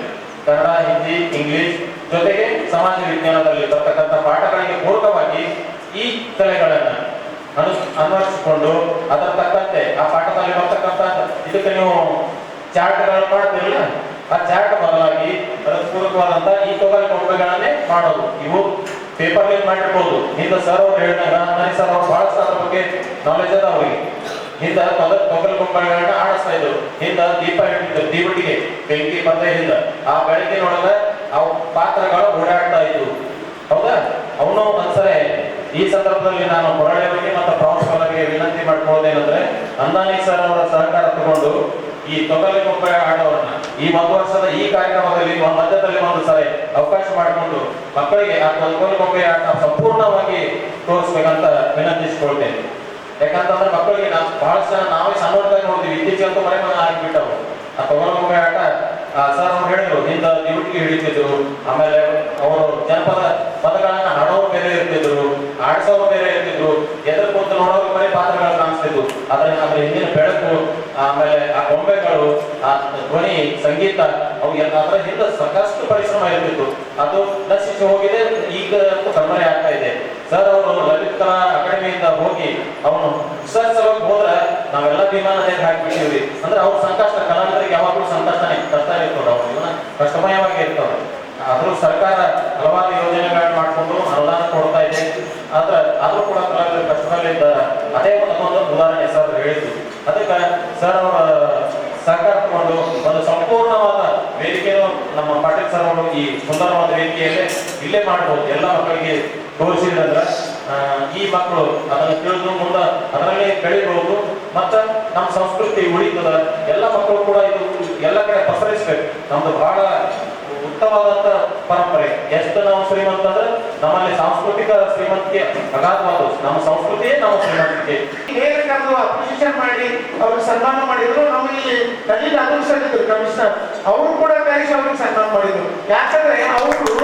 ಕನ್ನಡ, ಹಿಂದಿ, ಇಂಗ್ಲಿಷ್ ಜೊತೆಗೆ ಸಮಾಜ ವಿಜ್ಞಾನದಲ್ಲಿ ಬರ್ತಕ್ಕಂಥ ಪಾಠಗಳಿಗೆ ಪೂರಕವಾಗಿ ಈ ಕಲೆಗಳನ್ನ ಅನ್ವಯಿಸಿಕೊಂಡು ಅದರ ತಕ್ಕಂತೆ ಆ ಪಾಠದಲ್ಲಿ ಬರ್ತಕ್ಕಂಥ ಇದಕ್ಕೆ ನೀವು ಚಾರ್ಟ್ಗಳು ಮಾಡ್ತಿರಲಿಲ್ಲ, ಆ ಚಾರ್ಟ್ ಬದಲಾಗಿ ಅದಕ್ಕೆ ಪೂರಕವಾದಂತ ಈ ತೊಗಲು ಗೊಂಬೆಗಳನ್ನೇ ಮಾಡೋದು. ಇವು ಪೇಪರ್ ಲಿಂಕ್ ಮಾಡಿರ್ಬೋದು. ಹಿಂದೆ ಸರ್ ಅವ್ರು ಹೇಳಿದಾಗ ಸರ್ ಅವ್ರು ಬಹಳಷ್ಟು ಅದ್ರ ಬಗ್ಗೆ ನಾಲೆಜ್ ಅದ ಅವರಿಗೆ. ಹಿಂದ ತೊಗಲು ಗೊಂಬೆಗಳನ್ನ ಆಡಿಸ್ತಾ ಇದ್ರು. ಹಿಂದ ದೀಪ ಇಟ್ಟಿದ್ರು, ದೀವಟಿಗೆ ಬೆಂಕಿ ಬಂದ ಹಿಂದ ಆ ಬೆಳಕಿನೊಳಗ ಅವು ಪಾತ್ರಗಳು ಓಡಾಡ್ತಾ ಇದ್ವು. ಹೌದಾ? ಅವನು ಒಂದ್ಸರಿ ಈ ಸಂದರ್ಭದಲ್ಲಿ ನಾನು ಹೊರಳೆಯವರಿಗೆ ಮತ್ತು ಪ್ರಾಂಶುಪಾಲರಿಗೆ ವಿನಂತಿ ಮಾಡ್ಕೊಳ್ಳೋದೇನಂದ್ರೆ, ಅಂದಾನಿ ಸರ್ ಅವರ ಸಹಕಾರ ತಗೊಂಡು ಈ ತೊಗಲು ಗೊಂಬೆ ಆಟವನ್ನ ಈ ಒಂದು ವರ್ಷದ ಈ ಕಾರ್ಯಕ್ರಮದಲ್ಲಿ ಮಧ್ಯದಲ್ಲಿ ಒಂದು ಸರಿ ಅವಕಾಶ ಮಾಡಿಕೊಂಡು ಮಕ್ಕಳಿಗೆ ಆ ತೊಗಲು ಗೊಂಬೆ ಆಟ ಸಂಪೂರ್ಣವಾಗಿ ತೋರಿಸ್ಬೇಕಂತ ವಿನಂತಿಸಿಕೊಳ್ತೇನೆ. ಯಾಕಂತಂದ್ರೆ ಮಕ್ಕಳಿಗೆ ಬಹಳಷ್ಟು ಜನ ನಾವೇ ಸಣ್ಣದಾಗ ನೋಡ್ತೀವಿ, ಇತ್ತೀಚೆಗೆ ಮನೆ ಆಗಿಬಿಟ್ಟವು. ಆ ತೊಗಲು ಗೊಂಬೆ ಆಟ ಸರ್ ಅವ್ರು ಹೇಳಿದ್ರು, ಹಿಂದ ದಿವಟಿಗೆ ಹಿಡಿತಿದ್ರು, ಆಮೇಲೆ ಅವರು ಜನಪದ ಪದಗಳನ್ನ ಹಾಡೋರು ಬೇರೆ ಇರ್ತಿದ್ರು, ಆಡ್ಸೋರು ಬೇರೆ ಇರ್ತಿದ್ರು, ಎದುರು ಕೂತು ನೋಡೋರು ಬರೀ ಪಾತ್ರಗಳು ಕಾಣಿಸ್ತಿದ್ವು. ಅದ್ರ ಹಿಂದಿನ ಬೆಳಕು, ಆಮೇಲೆ ಆ ಗೊಂಬೆಗಳು, ಆ ಧ್ವನಿ, ಸಂಗೀತ, ಅವು ಅದರ ಹಿಂದೆ ಸಾಕಷ್ಟು ಪರಿಶ್ರಮ ಇರ್ತಿತ್ತು. ಅದು ನಶಿಸಿ ಹೋಗಿದೆ, ಈಗ ಕಣ್ಮರೆ ಆಗ್ತಾ ಇದೆ. ಸರ್ ಅವರು ಲಲಿತ್ ಕಲಾ ಅಕಾಡೆಮಿಯಿಂದ ಹೋಗಿ ಅವನು ರಿಸರ್ಚ್ ಸಲುವಾಗಿ ಹೋದ್ರೆ ನಾವೆಲ್ಲ ವಿಮಾನ ಹಾಕಿಬಿಟ್ಟಿದ್ವಿ. ಅಂದ್ರೆ ಅವ್ರ ಸಂಕಷ್ಟ ಕಲಾವಿದರಿಗೆ ಯಾವಾಗಲೂ ಸಂಕಷ್ಟನೇ ಕಷ್ಟ ಇರ್ತದೆ, ಅವ್ರ ಜೀವನ ಕಷ್ಟಮಯವಾಗಿ ಇರ್ತದೆ. ಆದ್ರೂ ಸರ್ಕಾರ ಹಲವಾರು ಯೋಜನೆಗಳನ್ನ ಮಾಡಿಕೊಂಡು ಅನುದಾನ ಕೊಡ್ತಾ ಇದೆ. ಆದ್ರೂ ಕೂಡ ಕಲಾವಿದರು ಕಷ್ಟದಲ್ಲಿ ಇದ್ದಾರೆ. ಅದೇ ಅದೊಂದು ಉದಾಹರಣೆ ಸರ್ ಹೇಳಿದ್ದು. ಅದಕ್ಕೆ ಸರ್ ಅವರ ಸಹಕಾರ ತಗೊಂಡು ಒಂದು ಸಂಪೂರ್ಣವಾದ ವೇದಿಕೆಯನ್ನು ನಮ್ಮ ಪಾಟೀಲ್ ಸರ್ ಅವರು ಈ ಸುಂದರವಾದ ವೇದಿಕೆಯಲ್ಲೇ ಇಲ್ಲೇ ಮಾಡಬಹುದು. ಎಲ್ಲ ಮಕ್ಕಳಿಗೆ ತೋರಿಸಿದ್ರೆ ಈ ಮಕ್ಕಳು ಅದನ್ನು ತಿಳಿದು ಮುಂದೆ ಅದರಲ್ಲಿ ಬೆಳಿಬಹುದು. ಮತ್ತು ನಮ್ಮ ಸಂಸ್ಕೃತಿ ಉಳಿತದ. ಎಲ್ಲ ಮಕ್ಕಳು ಕೂಡ ಇದು ಎಲ್ಲ ಕಡೆ ಪಸರಿಸ್ಬೇಕು. ನಮ್ದು ಬಹಳ ಉತ್ತಮವಾದಂತ ಪರಂಪರೆ. ಎಷ್ಟು ನಾವು ಶ್ರೀಮಂತ ಅಂದ್ರೆ ನಮ್ಮಲ್ಲಿ ಸಾಂಸ್ಕೃತಿಕ ಶ್ರೀಮಂತಿಕೆ ಅಗಾಧವಾದ. ನಮ್ಮ ಸಂಸ್ಕೃತಿಯೇ ನಮ್ಮ ಶ್ರೀಮಂತಿಕೆ. ಅಪ್ರಿಷಿಯೇಷನ್ ಮಾಡಿ ಅವ್ರಿಗೆ ಸನ್ಮಾನ ಮಾಡಿದ್ರು. ನಮ್ಮಲ್ಲಿ ಕಲಿಗೆ ಅನುಸರಿಸಿದ್ರು ಕಮಿಷನರ್, ಅವರು ಕೂಡ ಕರೆಸಿ ಅವ್ರಿಗೆ ಸನ್ಮಾನ ಮಾಡಿದ್ರು. ಯಾಕಂದ್ರೆ ಅವರು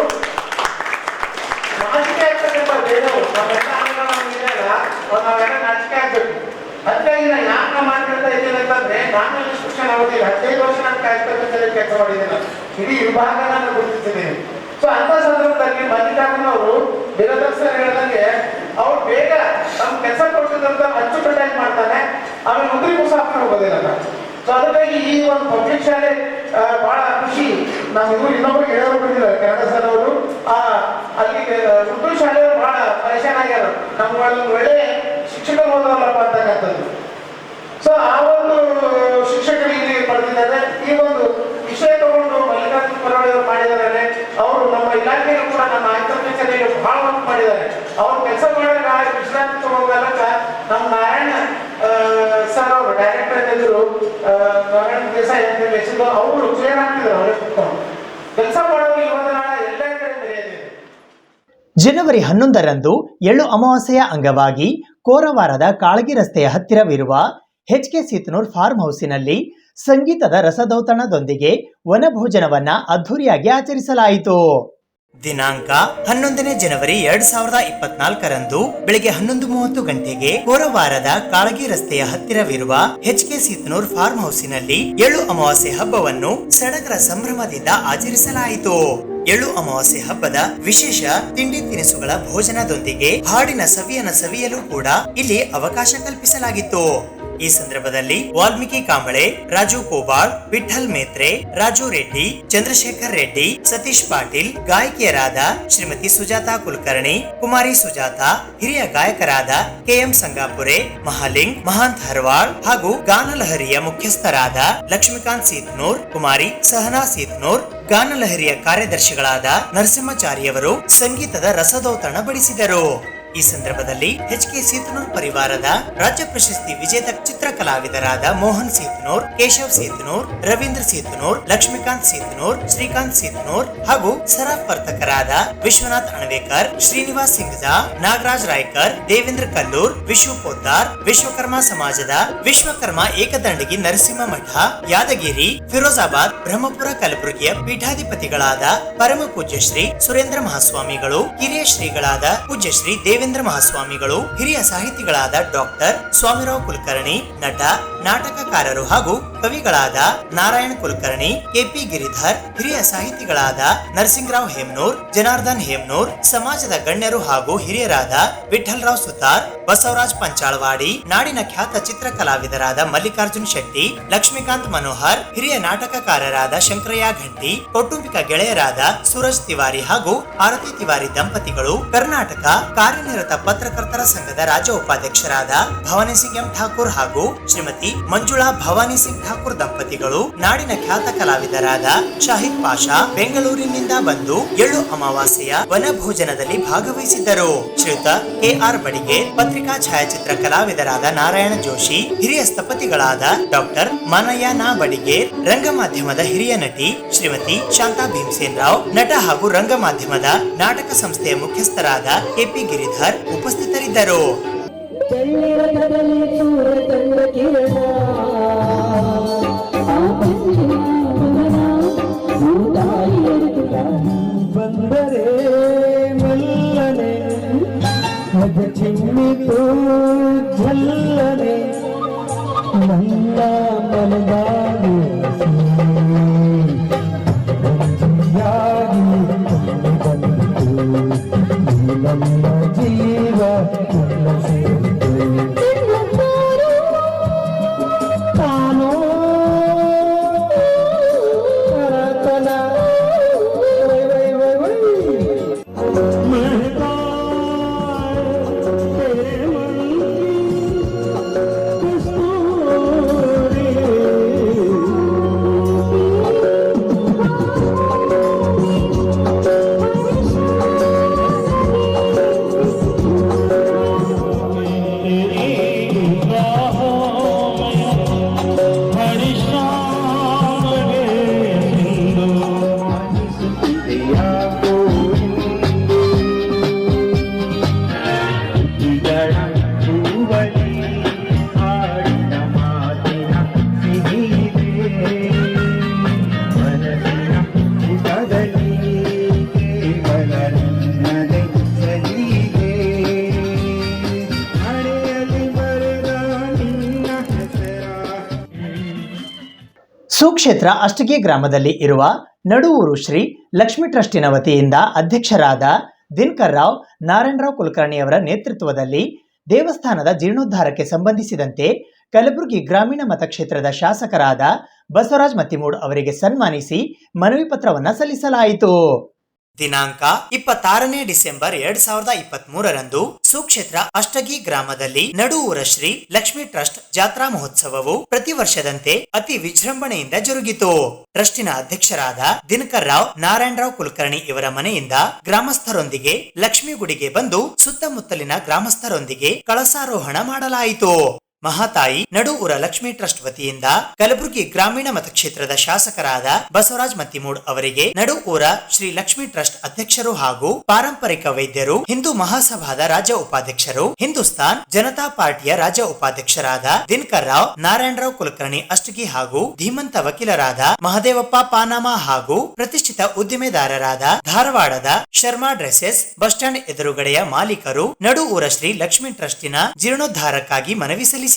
ನಾಚಿಕೆ ಆಗ್ತಕ್ಕಂಥ ಬೇರೆಯವರು ನಾವೆಲ್ಲ ನಾವೆಲ್ಲ ನಾಚಿಕೆ ಆಗ್ಬೇಕು. ಅದಕ್ಕಾಗಿ ನಾನು ಯಾಕೆ ಮಾತಾಡ್ತಾ ಇದ್ದೇನೆ ಅಂತಂದ್ರೆ ನಾನು ಇನ್ಸ್ಟ್ರಕ್ಷನ್ ಆಗೋದಿಲ್ಲ 15 ವರ್ಷ ನಾನು ಕಾರ್ಯಕರ್ತರಲ್ಲಿ ಕೆಲಸ ಮಾಡಿದ್ದೇನೆ, ಇಡೀ ವಿಭಾಗ ನಾನು ಗುರುತಿಸಿದ್ದೇನೆ. ಸೊ ಅಂತ ಸಂದರ್ಭದಲ್ಲಿ ಮಲ್ಲಿಕಾರ್ಜುನ್ ಅವರು ದಿನದರ್ಶನ ಹೇಳಿದಂಗೆ ಅವ್ರು ಬೇಗ ನಮ್ಮ ಕೆಲಸ ಕೊಡ್ತಿದ್ದಂತ ಅಚ್ಚುಕಟ್ಟಾಗಿ ಮಾಡ್ತಾನೆ, ಆಮೇಲೆ ಮುದ್ರಿ ಮುಸಾಫರ್ ಹೋಗೋದಿಲ್ಲ. ಸೊ ಅದಕ್ಕಾಗಿ ಈ ಒಂದು ಪಬ್ಲಿಕ್ ಶಾಲೆ ಬಹಳ ಖುಷಿ. ನಾವು ಇನ್ನೊಬ್ಬರಿಗೆ ಹೇಳೋರು ಬಂದಿಲ್ಲ ಕನ್ನಡ ಸರ್ ಅವರು ಅಲ್ಲಿ ಉರ್ದು ಶಾಲೆಯವರು ಬಹಳ ಪರೇಶಾನ್ ಆಗ್ಯಾರ, ನಮ್ಗೆ ಒಂದು ಒಳ್ಳೆ ಶಿಕ್ಷಕರು ಹೋದವಲ್ಲಪ್ಪ ಅಂತಕ್ಕಂಥದ್ದು. ಸೊ ಆ ಒಂದು ಶಿಕ್ಷಕರು ಇಲ್ಲಿ ಪಡೆದಿದ್ದಾರೆ. ಈ ಒಂದು ವಿಷಯ ತಗೊಂಡು ಮಲ್ಲಿಕಾರ್ಜುನ ಪರವಾಗಿ ಅವರು ಮಾಡಿದ್ದಾರೆ. ಅವರು ನಮ್ಮ ಇಲಾಖೆಯಲ್ಲೂ ಕೂಡ ನಮ್ಮ ಆಯುಕ್ತ ಕಚೇರಿಯಲ್ಲಿ ಬಹಳ ವರ್ಕ್ ಮಾಡಿದ್ದಾರೆ. ಅವ್ರು ಕೆಲಸ ಮಾಡಿದಾಗ ವಿಶ್ರಾಂತಿ ತಗೊಂಡಾಗ ನಮ್ಮ ನಾರಾಯಣ ಸರ್ ಅವರು ಡೈರೆಕ್ಟರ್ ಎದುರು ನಾರಾಯಣ ದೇಸಾಯಿ ಅಂತ ಹೆಸರು ಅವರು ಕ್ಲಿಯರ್ ಆಗ್ತಿದ್ರು. ಅವರೇ ಕೂತ್ಕೊಂಡು ಕೆಲಸ ಮಾಡೋರು ಇವತ್ತು ನಾಳೆ ಎಲ್ಲ ಕಡೆ ಮರೆಯದಿದೆ. ಜನವರಿ 11ರಂದು ಎಳ್ಳು ಅಮಾವಾಸ್ಯೆಯ ಅಂಗವಾಗಿ ಕೋರವಾರದ ಕಾಳಗಿ ರಸ್ತೆಯ ಹತ್ತಿರವಿರುವ HK ಸೀತನೂರ್ ಫಾರ್ಮ್ ಹೌಸಿನಲ್ಲಿ ಸಂಗೀತದ ರಸದೌತಣದೊಂದಿಗೆ ವನಭೋಜನವನ್ನ ಅದ್ಧೂರಿಯಾಗಿ ಆಚರಿಸಲಾಯಿತು. ದಿನಾಂಕ 11ನೇ ಜನವರಿ 2024ರಂದು ಬೆಳಗ್ಗೆ 11:30 ಗಂಟೆಗೆ ಕೋರವಾರದ ಕಾಳಗಿ ರಸ್ತೆಯ ಹತ್ತಿರವಿರುವ HK ಸೀತನೂರ್ ಫಾರ್ಮ್ ಹೌಸಿನಲ್ಲಿ ಎಳ್ಳು ಅಮಾವಾಸ್ಯೆ ಹಬ್ಬವನ್ನು ಸಡಗರ ಸಂಭ್ರಮದಿಂದ ಆಚರಿಸಲಾಯಿತು. ಎಳ್ಳು ಅಮಾವಾಸ್ಯೆ ಹಬ್ಬದ ವಿಶೇಷ ತಿಂಡಿ ತಿನಿಸುಗಳ ಭೋಜನದೊಂದಿಗೆ ಹಾಡಿನ ಸವಿಯನ್ನ ಸವಿಯಲು ಕೂಡ ಇಲ್ಲಿ ಅವಕಾಶ ಕಲ್ಪಿಸಲಾಗಿತ್ತು. ಈ ಸಂದರ್ಭದಲ್ಲಿ ವಾಲ್ಮೀಕಿ ಕಾಂಬಳೆ, ರಾಜು ಕೋಬಾಳ್, ವಿಠಲ್ ಮೇತ್ರೆ, ರಾಜು ರೆಡ್ಡಿ, ಚಂದ್ರಶೇಖರ್ ರೆಡ್ಡಿ, ಸತೀಶ್ ಪಾಟೀಲ್, ಗಾಯಕಿಯರಾದ ಶ್ರೀಮತಿ ಸುಜಾತಾ ಕುಲಕರ್ಣಿ, ಕುಮಾರಿ ಸುಜಾತಾ, ಹಿರಿಯ ಗಾಯಕರಾದ KM ಸಂಗಾಪುರೆ, ಮಹಾಲಿಂಗ್, ಮಹಾಂತ್ ಹರ್ವಾಳ್ ಹಾಗೂ ಗಾನಲಹರಿಯ ಮುಖ್ಯಸ್ಥರಾದ ಲಕ್ಷ್ಮೀಕಾಂತ್ ಸೀತ್ನೂರ್, ಕುಮಾರಿ ಸಹನಾ ಸೀತ್ನೂರ್, ಗಾನಲಹರಿಯ ಕಾರ್ಯದರ್ಶಿಗಳಾದ ನರಸಿಂಹಾಚಾರ್ಯವರು ಸಂಗೀತದ ರಸದೌತಣ ಬಡಿಸಿದರು. ಈ ಸಂದರ್ಭದಲ್ಲಿ HK ಸೀತನೂರ್ ಪರಿವಾರದ ರಾಜ್ಯ ಪ್ರಶಸ್ತಿ ವಿಜೇತ ಚಿತ್ರಕಲಾವಿದರಾದ ಮೋಹನ್ ಸೀತನೂರ್, ಕೇಶವ್ ಸೀತನೂರ್, ರವೀಂದ್ರ ಸೀತನೂರ್, ಲಕ್ಷ್ಮೀಕಾಂತ್ ಸೀತನೂರ್, ಶ್ರೀಕಾಂತ್ ಸೀತನೂರ್ ಹಾಗೂ ಸರಾಫ್ ವರ್ತಕರಾದ ವಿಶ್ವನಾಥ್ ಅಣವೇಕರ್, ಶ್ರೀನಿವಾಸ್ ಸಿಂಗ್ಜಾ, ನಾಗರಾಜ್ ರಾಯ್ಕರ್, ದೇವೇಂದ್ರ ಕಲ್ಲೂರ್, ವಿಶ್ವ ಪೋದ್ದಾರ್, ವಿಶ್ವಕರ್ಮ ಸಮಾಜದ ವಿಶ್ವಕರ್ಮ ಏಕದಂಡಗಿ ನರಸಿಂಹ ಮಠ, ಯಾದಗಿರಿ, ಫಿರೋಜಾಬಾದ್, ಬ್ರಹ್ಮಪುರ, ಕಲಬುರಗಿಯ ಪೀಠಾಧಿಪತಿಗಳಾದ ಪರಮ ಪೂಜ್ಯ ಶ್ರೀ ಸುರೇಂದ್ರ ಮಹಾಸ್ವಾಮಿಗಳು, ಕಿರಿಯ ಶ್ರೀಗಳಾದ ಪೂಜ್ಯ ಶ್ರೀ ದೇವೇಂದ್ರ ಮಹಾಸ್ವಾಮಿಗಳು, ಹಿರಿಯ ಸಾಹಿತಿಗಳಾದ ಡಾಕ್ಟರ್ ಸ್ವಾಮಿರಾವ್ ಕುಲಕರ್ಣಿ, ನಟ ನಾಟಕಕಾರರು ಹಾಗೂ ಕವಿಗಳಾದ ನಾರಾಯಣ ಕುಲಕರ್ಣಿ, KP ಗಿರಿಧರ್, ಹಿರಿಯ ಸಾಹಿತಿಗಳಾದ ನರಸಿಂಗರಾವ್ ಹೇಮ್ನೂರ್, ಜನಾರ್ದನ್ ಹೇಮ್ನೂರ್, ಸಮಾಜದ ಗಣ್ಯರು ಹಾಗೂ ಹಿರಿಯರಾದ ವಿಠಲ್ರಾವ್ ಸುತಾರ್, ಬಸವರಾಜ್ ಪಂಚಾಳವಾಡಿ, ನಾಡಿನ ಖ್ಯಾತ ಚಿತ್ರಕಲಾವಿದರಾದ ಮಲ್ಲಿಕಾರ್ಜುನ್ ಶೆಟ್ಟಿ, ಲಕ್ಷ್ಮೀಕಾಂತ್ ಮನೋಹರ್, ಹಿರಿಯ ನಾಟಕಕಾರರಾದ ಶಂಕರಯ್ಯ ಘಂಟಿ, ಕೌಟುಂಬಿಕ ಗೆಳೆಯರಾದ ಸೂರಜ್ ತಿವಾರಿ ಹಾಗೂ ಆರತಿ ತಿವಾರಿ ದಂಪತಿಗಳು, ಕರ್ನಾಟಕ ಕಾರ್ಯನಿರತ ಪತ್ರಕರ್ತರ ಸಂಘದ ರಾಜ್ಯ ಉಪಾಧ್ಯಕ್ಷರಾದ ಭವಾನಿ ಸಿಂಗ್ ಎಂ ಠಾಕೂರ್ ಹಾಗೂ ಶ್ರೀಮತಿ ಮಂಜುಳಾ ಭವಾನಿ ಸಿಂಗ್ ಠಾಕೂರ್ ದಂಪತಿಗಳು, ನಾಡಿನ ಖ್ಯಾತ ಕಲಾವಿದರಾದ ಶಾಹಿದ್ ಪಾಷಾ ಬೆಂಗಳೂರಿನಿಂದ ಬಂದು ಎಳ್ಳು ಅಮಾವಾಸ್ಯೆಯ ವನಭೋಜನದಲ್ಲಿ ಭಾಗವಹಿಸಿದ್ದರು. ಶ್ರೀಯುತ KR ಬಡಿಗೆ, ಪತ್ರಿಕಾ ಛಾಯಾಚಿತ್ರ ಕಲಾವಿದರಾದ ನಾರಾಯಣ ಜೋಶಿ, ಹಿರಿಯ ಸ್ಥಪತಿಗಳಾದ ಡಾಕ್ಟರ್ ಮಾನಯ್ಯ ನಾ ಬಡಿಗೆ, ರಂಗ ಮಾಧ್ಯಮದ ಹಿರಿಯ ನಟಿ ಶ್ರೀಮತಿ ಶಾಂತಾ ಭೀಮಸೇನ್ ರಾವ್, ನಟ ಹಾಗೂ ರಂಗ ಮಾಧ್ಯಮದ ನಾಟಕ ಸಂಸ್ಥೆಯ ಮುಖ್ಯಸ್ಥರಾದ KP ಗಿರಿಧರ್ ಉಪಸ್ಥಿತರಿದ್ದರು. ಬಂದರೆ ಮೆಲ್ಲನೆ ಮದ ಚಿಮ್ಮಿತು ಝಲ್ಲನೆ ನನ್ನ ಮನದಾಗಿ ನಮ್ಮ ಜೀವ ತಾನೋ ಸುಕ್ಷೇತ್ರ ಅಷ್ಟಗಿ ಗ್ರಾಮದಲ್ಲಿ ಇರುವ ನಡುವೂರು ಶ್ರೀ ಲಕ್ಷ್ಮೀ ಟ್ರಸ್ಟಿನ ವತಿಯಿಂದ ಅಧ್ಯಕ್ಷರಾದ ದಿನಕರ್ ರಾವ್ ನಾರಾಯಣರಾವ್ ಕುಲಕರ್ಣಿಯವರ ನೇತೃತ್ವದಲ್ಲಿ ದೇವಸ್ಥಾನದ ಜೀರ್ಣೋದ್ಧಾರಕ್ಕೆ ಸಂಬಂಧಿಸಿದಂತೆ ಕಲಬುರಗಿ ಗ್ರಾಮೀಣ ಮತಕ್ಷೇತ್ರದ ಶಾಸಕರಾದ ಬಸವರಾಜ್ ಮತ್ತಿಮೂಡ್ ಅವರಿಗೆ ಸನ್ಮಾನಿಸಿ ಮನವಿ ಪತ್ರವನ್ನು ಸಲ್ಲಿಸಲಾಯಿತು. ದಿನಾಂಕ 26ನೇ ಡಿಸೆಂಬರ್ 2023ರಂದು ಸುಕ್ಷೇತ್ರ ಅಷ್ಟಗಿ ಗ್ರಾಮದಲ್ಲಿ ನಡುವೂರ ಶ್ರೀ ಲಕ್ಷ್ಮೀ ಟ್ರಸ್ಟ್ ಜಾತ್ರಾ ಮಹೋತ್ಸವವು ಪ್ರತಿ ವರ್ಷದಂತೆ ಅತಿ ವಿಜೃಂಭಣೆಯಿಂದ ಜರುಗಿತು. ಟ್ರಸ್ಟಿನ ಅಧ್ಯಕ್ಷರಾದ ದಿನಕರ್ ರಾವ್ ನಾರಾಯಣರಾವ್ ಕುಲಕರ್ಣಿ ಇವರ ಮನೆಯಿಂದ ಗ್ರಾಮಸ್ಥರೊಂದಿಗೆ ಲಕ್ಷ್ಮೀ ಗುಡಿಗೆ ಬಂದು ಸುತ್ತಮುತ್ತಲಿನ ಗ್ರಾಮಸ್ಥರೊಂದಿಗೆ ಕಳಸಾರೋಹಣ ಮಾಡಲಾಯಿತು. ಮಹಾತಾಯಿ ನಡುವೂರ ಲಕ್ಷ್ಮೀ ಟ್ರಸ್ಟ್ ವತಿಯಿಂದ ಕಲಬುರಗಿ ಗ್ರಾಮೀಣ ಮತಕ್ಷೇತ್ರದ ಶಾಸಕರಾದ ಬಸವರಾಜ್ ಮತ್ತಿಮೂಡ್ ಅವರಿಗೆ ನಡುವೂರ ಶ್ರೀ ಲಕ್ಷ್ಮೀ ಟ್ರಸ್ಟ್ ಅಧ್ಯಕ್ಷರು ಹಾಗೂ ಪಾರಂಪರಿಕ ವೈದ್ಯರು, ಹಿಂದೂ ಮಹಾಸಭಾದ ರಾಜ್ಯ ಉಪಾಧ್ಯಕ್ಷರು, ಹಿಂದೂಸ್ತಾನ್ ಜನತಾ ಪಾರ್ಟಿಯ ರಾಜ್ಯ ಉಪಾಧ್ಯಕ್ಷರಾದ ದಿನಕರ್ ರಾವ್ ನಾರಾಯಣರಾವ್ ಕುಲಕರ್ಣಿ ಅಷ್ಟಗಿ ಹಾಗೂ ಧೀಮಂತ ವಕೀಲರಾದ ಮಹದೇವಪ್ಪ ಪಾನಾಮ ಹಾಗೂ ಪ್ರತಿಷ್ಠಿತ ಉದ್ದಿಮೆದಾರರಾದ ಧಾರವಾಡದ ಶರ್ಮಾ ಡ್ರೆಸೆಸ್ ಬಸ್ ಸ್ಟ್ಯಾಂಡ್ ಎದುರುಗಡೆಯ ಮಾಲೀಕರು ನಡುವೂರ ಶ್ರೀ ಲಕ್ಷ್ಮೀ ಟ್ರಸ್ಟಿನ ಜೀರ್ಣೋದ್ಧಾರಕ್ಕಾಗಿ ಮನವಿ ಸಲ್ಲಿಸಿದರು.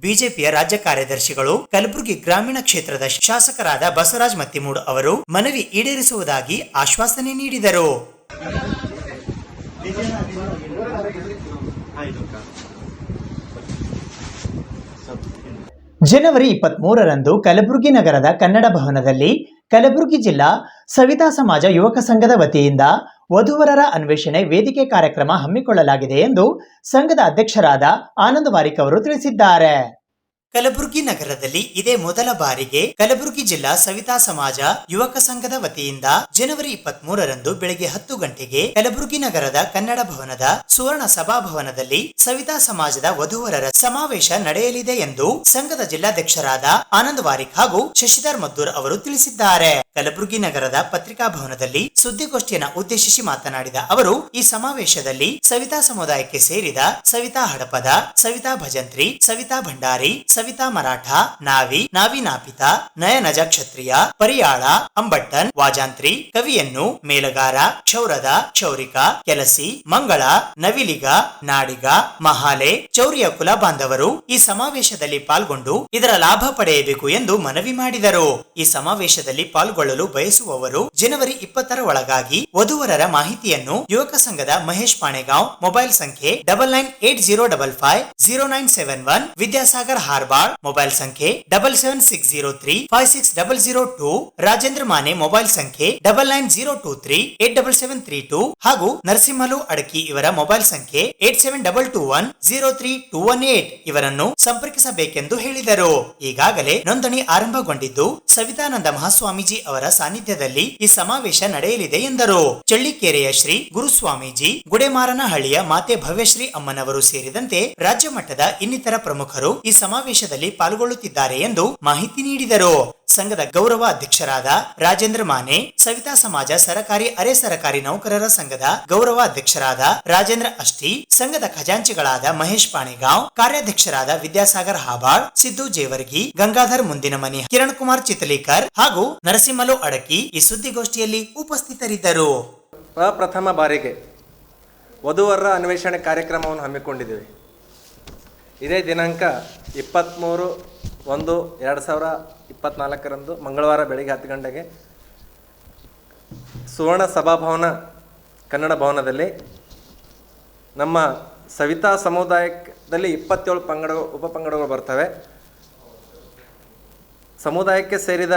ಬಿಜೆಪಿಯ ರಾಜ್ಯ ಕಾರ್ಯದರ್ಶಿಗಳು ಕಲಬುರಗಿ ಗ್ರಾಮೀಣ ಕ್ಷೇತ್ರದ ಶಾಸಕರಾದ ಬಸವರಾಜ್ ಮತ್ತಿಮೂಡ್ ಅವರು ಮನವಿ ಈಡೇರಿಸುವುದಾಗಿ ಆಶ್ವಾಸನೆ ನೀಡಿದರು. ಜನವರಿ 23ರಂದು ಕಲಬುರಗಿ ನಗರದ ಕನ್ನಡ ಭವನದಲ್ಲಿ ಕಲಬುರಗಿ ಜಿಲ್ಲಾ ಸವಿತಾ ಸಮಾಜ ಯುವಕ ಸಂಘದ ವತಿಯಿಂದ ವಧುವರರ ಅನ್ವೇಷಣೆ ವೇದಿಕೆ ಕಾರ್ಯಕ್ರಮ ಹಮ್ಮಿಕೊಳ್ಳಲಾಗಿದೆ ಎಂದು ಸಂಘದ ಅಧ್ಯಕ್ಷರಾದ ಆನಂದ್ ವಾರಿಕ್ ಅವರು ತಿಳಿಸಿದ್ದಾರೆ. ಕಲಬುರಗಿ ನಗರದಲ್ಲಿ ಇದೇ ಮೊದಲ ಬಾರಿಗೆ ಕಲಬುರಗಿ ಜಿಲ್ಲಾ ಸವಿತಾ ಸಮಾಜ ಯುವಕ ಸಂಘದ ವತಿಯಿಂದ ಜನವರಿ 23ರಂದು ಬೆಳಗ್ಗೆ 10 ಗಂಟೆಗೆ ಕಲಬುರಗಿ ನಗರದ ಕನ್ನಡ ಭವನದ ಸುವರ್ಣ ಸಭಾಭವನದಲ್ಲಿ ಸವಿತಾ ಸಮಾಜದ ವಧುವರರ ಸಮಾವೇಶ ನಡೆಯಲಿದೆ ಎಂದು ಸಂಘದ ಜಿಲ್ಲಾಧ್ಯಕ್ಷರಾದ ಆನಂದ್ ವಾರಿಕ್ ಹಾಗೂ ಶಶಿಧರ್ ಮದ್ದೂರ್ ಅವರು ತಿಳಿಸಿದ್ದಾರೆ. ಕಲಬುರಗಿ ನಗರದ ಪತ್ರಿಕಾ ಭವನದಲ್ಲಿ ಸುದ್ದಿಗೋಷ್ಠಿಯನ್ನು ಉದ್ದೇಶಿಸಿ ಮಾತನಾಡಿದ ಅವರು, ಈ ಸಮಾವೇಶದಲ್ಲಿ ಸವಿತಾ ಸಮುದಾಯಕ್ಕೆ ಸೇರಿದ ಸವಿತಾ ಹಡಪದ, ಸವಿತಾ ಭಜಂತ್ರಿ, ಸವಿತಾ ಭಂಡಾರಿ, ಸವಿತಾ ಮರಾಠ, ನಾವಿ, ನಾವಿನಾಪಿತ, ನಯನಜ ಕ್ಷತ್ರಿಯ, ಪರಿಯಾಳ, ಅಂಬಟ್ಟನ್, ವಾಜಾಂತ್ರಿ, ಕವಿಯನ್ನು, ಮೇಲಗಾರ, ಕ್ಷೌರದ, ಕ್ಷೌರಿಕ, ಕೆಲಸಿ, ಮಂಗಳ, ನವಿಲಿಗ, ನಾಡಿಗ, ಮಹಾಲೆ, ಚೌರಿಯ ಕುಲ ಬಾಂಧವರು ಈ ಸಮಾವೇಶದಲ್ಲಿ ಪಾಲ್ಗೊಂಡು ಇದರ ಲಾಭ ಪಡೆಯಬೇಕು ಎಂದು ಮನವಿ ಮಾಡಿದರು. ಈ ಸಮಾವೇಶದಲ್ಲಿ ಪಾಲ್ಗೊಳ್ಳಲು ಬಯಸುವವರು ಜನವರಿ 20ರ ಒಳಗಾಗಿ ವಧುವರರ ಮಾಹಿತಿಯನ್ನು ಯುವಕ ಸಂಘದ ಮಹೇಶ್ ಪಾಣೆಗಾಂವ್ ಮೊಬೈಲ್ ಸಂಖ್ಯೆ 9980550971, ವಿದ್ಯಾಸಾಗರ್ ಹಾರ್ಬಾಳ್ ಮೊಬೈಲ್ ಸಂಖ್ಯೆ 7760356002, ರಾಜೇಂದ್ರ ಮಾನೆ ಮೊಬೈಲ್ ಸಂಖ್ಯೆ 9902387732 ಹಾಗೂ ನರಸಿಂಹಲು ಅಡಕಿ ಇವರ ಮೊಬೈಲ್ ಸಂಖ್ಯೆ 8722103218 ಇವರನ್ನು ಸಂಪರ್ಕಿಸಬೇಕೆಂದು ಹೇಳಿದರು. ಈಗಾಗಲೇ ನೋಂದಣಿ ಆರಂಭಗೊಂಡಿದ್ದು ಸವಿತಾನಂದ ಮಹಾಸ್ವಾಮೀಜಿ ಅವರ ಸಾನ್ನಿಧ್ಯದಲ್ಲಿ ಈ ಸಮಾವೇಶ ನಡೆಯಲಿದೆ ಎಂದರು. ಚಳ್ಳಿಕೆರೆಯ ಶ್ರೀ ಗುರುಸ್ವಾಮೀಜಿ, ಗುಡೆಮಾರನಹಳ್ಳಿಯ ಮಾತೆ ಭವ್ಯಶ್ರೀ ಅಮ್ಮನವರು ಸೇರಿದಂತೆ ರಾಜ್ಯ ಮಟ್ಟದ ಇನ್ನಿತರ ಪ್ರಮುಖರು ಈ ಸಮಾವೇಶದಲ್ಲಿ ಪಾಲ್ಗೊಳ್ಳುತ್ತಿದ್ದಾರೆ ಎಂದು ಮಾಹಿತಿ ನೀಡಿದರು. ಸಂಘದ ಗೌರವ ಅಧ್ಯಕ್ಷರಾದ ರಾಜೇಂದ್ರ ಮಾನೆ, ಸವಿತಾ ಸಮಾಜ ಸರಕಾರಿ ಅರೆ ಸರಕಾರಿ ನೌಕರರ ಸಂಘದ ಗೌರವ ಅಧ್ಯಕ್ಷರಾದ ರಾಜೇಂದ್ರ ಅಷ್ಟಿ, ಸಂಘದ ಖಜಾಂಚಿಗಳಾದ ಮಹೇಶ್ ಪಾಣೆಗಾಂವ್, ಕಾರ್ಯಾಧ್ಯಕ್ಷರಾದ ವಿದ್ಯಾಸಾಗರ್ ಹಾಬಾಳ್, ಸಿದ್ದು ಜೇವರ್ಗಿ, ಗಂಗಾಧರ್ ಮುಂದಿನಮನಿ, ಕಿರಣ್ ಕುಮಾರ್ ಚಿತಲೀಕರ್ ಹಾಗೂ ನರಸಿಂಹಲು ಅಡಕಿ ಈ ಸುದ್ದಿಗೋಷ್ಠಿಯಲ್ಲಿ ಉಪಸ್ಥಿತರಿದ್ದರು. ಪ್ರಥಮ ಬಾರಿಗೆ ವಧುವರರ ಅನ್ವೇಷಣೆ ಕಾರ್ಯಕ್ರಮವನ್ನು ಹಮ್ಮಿಕೊಂಡಿದ್ದೇವೆ. ಇದೇ ದಿನಾಂಕ 23/1/2024 ಮಂಗಳವಾರ ಬೆಳಗ್ಗೆ 10 ಗಂಟೆಗೆ ಸುವರ್ಣ ಸಭಾಭವನ ಕನ್ನಡ ಭವನದಲ್ಲಿ ನಮ್ಮ ಸವಿತಾ ಸಮುದಾಯದಲ್ಲಿ 27 ಉಪಪಂಗಡಗಳು ಬರ್ತವೆ. ಸಮುದಾಯಕ್ಕೆ ಸೇರಿದ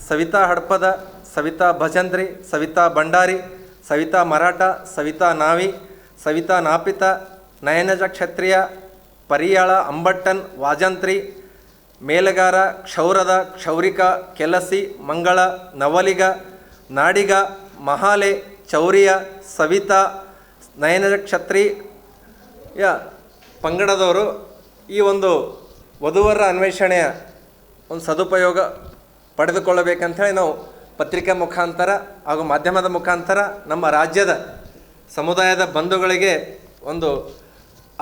ಸವಿತಾ ಹಡಪದ, ಸವಿತಾ ಭಜಂತ್ರಿ, ಸವಿತಾ ಭಂಡಾರಿ, ಸವಿತಾ ಮರಾಠ, ಸವಿತಾ ನಾವಿ, ಸವಿತಾ ನಾಪಿತ, ನಯನಜ ಕ್ಷತ್ರಿಯ, ಪರಿಯಾಳ, ಅಂಬಟ್ಟನ್, ವಾಜಂತ್ರಿ, ಮೇಲಗಾರ, ಕ್ಷೌರದ, ಕ್ಷೌರಿಕ, ಕೆಲಸಿ, ಮಂಗಳ, ನವಲಿಗ, ನಾಡಿಗ, ಮಹಾಲೆ, ಚೌರಿಯ, ಸವಿತಾ, ನಯನಜ ಕ್ಷತ್ರಿಯ ಪಂಗಡದವರು ಈ ಒಂದು ವಧುವರರ ಅನ್ವೇಷಣೆಯ ಒಂದು ಸದುಪಯೋಗ ಪಡೆದುಕೊಳ್ಳಬೇಕಂಥೇಳಿ ನಾವು ಪತ್ರಿಕೆ ಮುಖಾಂತರ ಹಾಗೂ ಮಾಧ್ಯಮದ ಮುಖಾಂತರ ನಮ್ಮ ರಾಜ್ಯದ ಸಮುದಾಯದ ಬಂಧುಗಳಿಗೆ ಒಂದು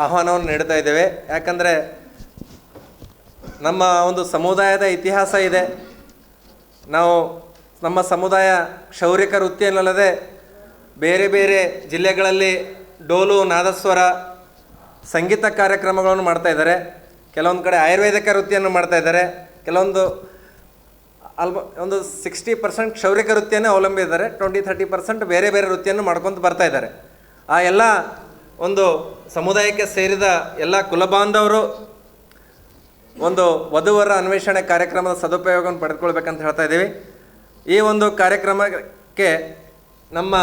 ಆಹ್ವಾನವನ್ನು ನೀಡ್ತಾ ಇದ್ದೇವೆ. ಯಾಕಂದರೆ ನಮ್ಮ ಒಂದು ಸಮುದಾಯದ ಇತಿಹಾಸ ಇದೆ. ನಾವು ನಮ್ಮ ಸಮುದಾಯ ಕ್ಷೌರಿಕ ವೃತ್ತಿಯನ್ನಲ್ಲದೆ ಬೇರೆ ಬೇರೆ ಜಿಲ್ಲೆಗಳಲ್ಲಿ ಡೋಲು, ನಾದಸ್ವರ, ಸಂಗೀತ ಕಾರ್ಯಕ್ರಮಗಳನ್ನು ಮಾಡ್ತಾಯಿದ್ದಾರೆ. ಕೆಲವೊಂದು ಕಡೆ ಆಯುರ್ವೇದಿಕ ವೃತ್ತಿಯನ್ನು ಮಾಡ್ತಾಯಿದ್ದಾರೆ. ಕೆಲವೊಂದು ಒಂದು 60% ಕ್ಷೌರಿಕ ವೃತ್ತಿಯನ್ನು ಅವಲಂಬಿಸಿದ್ದಾರೆ, 20-30% ಬೇರೆ ಬೇರೆ ವೃತ್ತಿಯನ್ನು ಮಾಡ್ಕೊತ ಬರ್ತಾ ಇದ್ದಾರೆ. ಆ ಎಲ್ಲ ಒಂದು ಸಮುದಾಯಕ್ಕೆ ಸೇರಿದ ಎಲ್ಲ ಕುಲಬಾಂಧವರು ಒಂದು ವಧುವರ ಅನ್ವೇಷಣೆ ಕಾರ್ಯಕ್ರಮದ ಸದುಪಯೋಗವನ್ನು ಪಡೆದುಕೊಳ್ಬೇಕಂತ ಹೇಳ್ತಾ ಇದ್ದೀವಿ. ಈ ಒಂದು ಕಾರ್ಯಕ್ರಮಕ್ಕೆ ನಮ್ಮ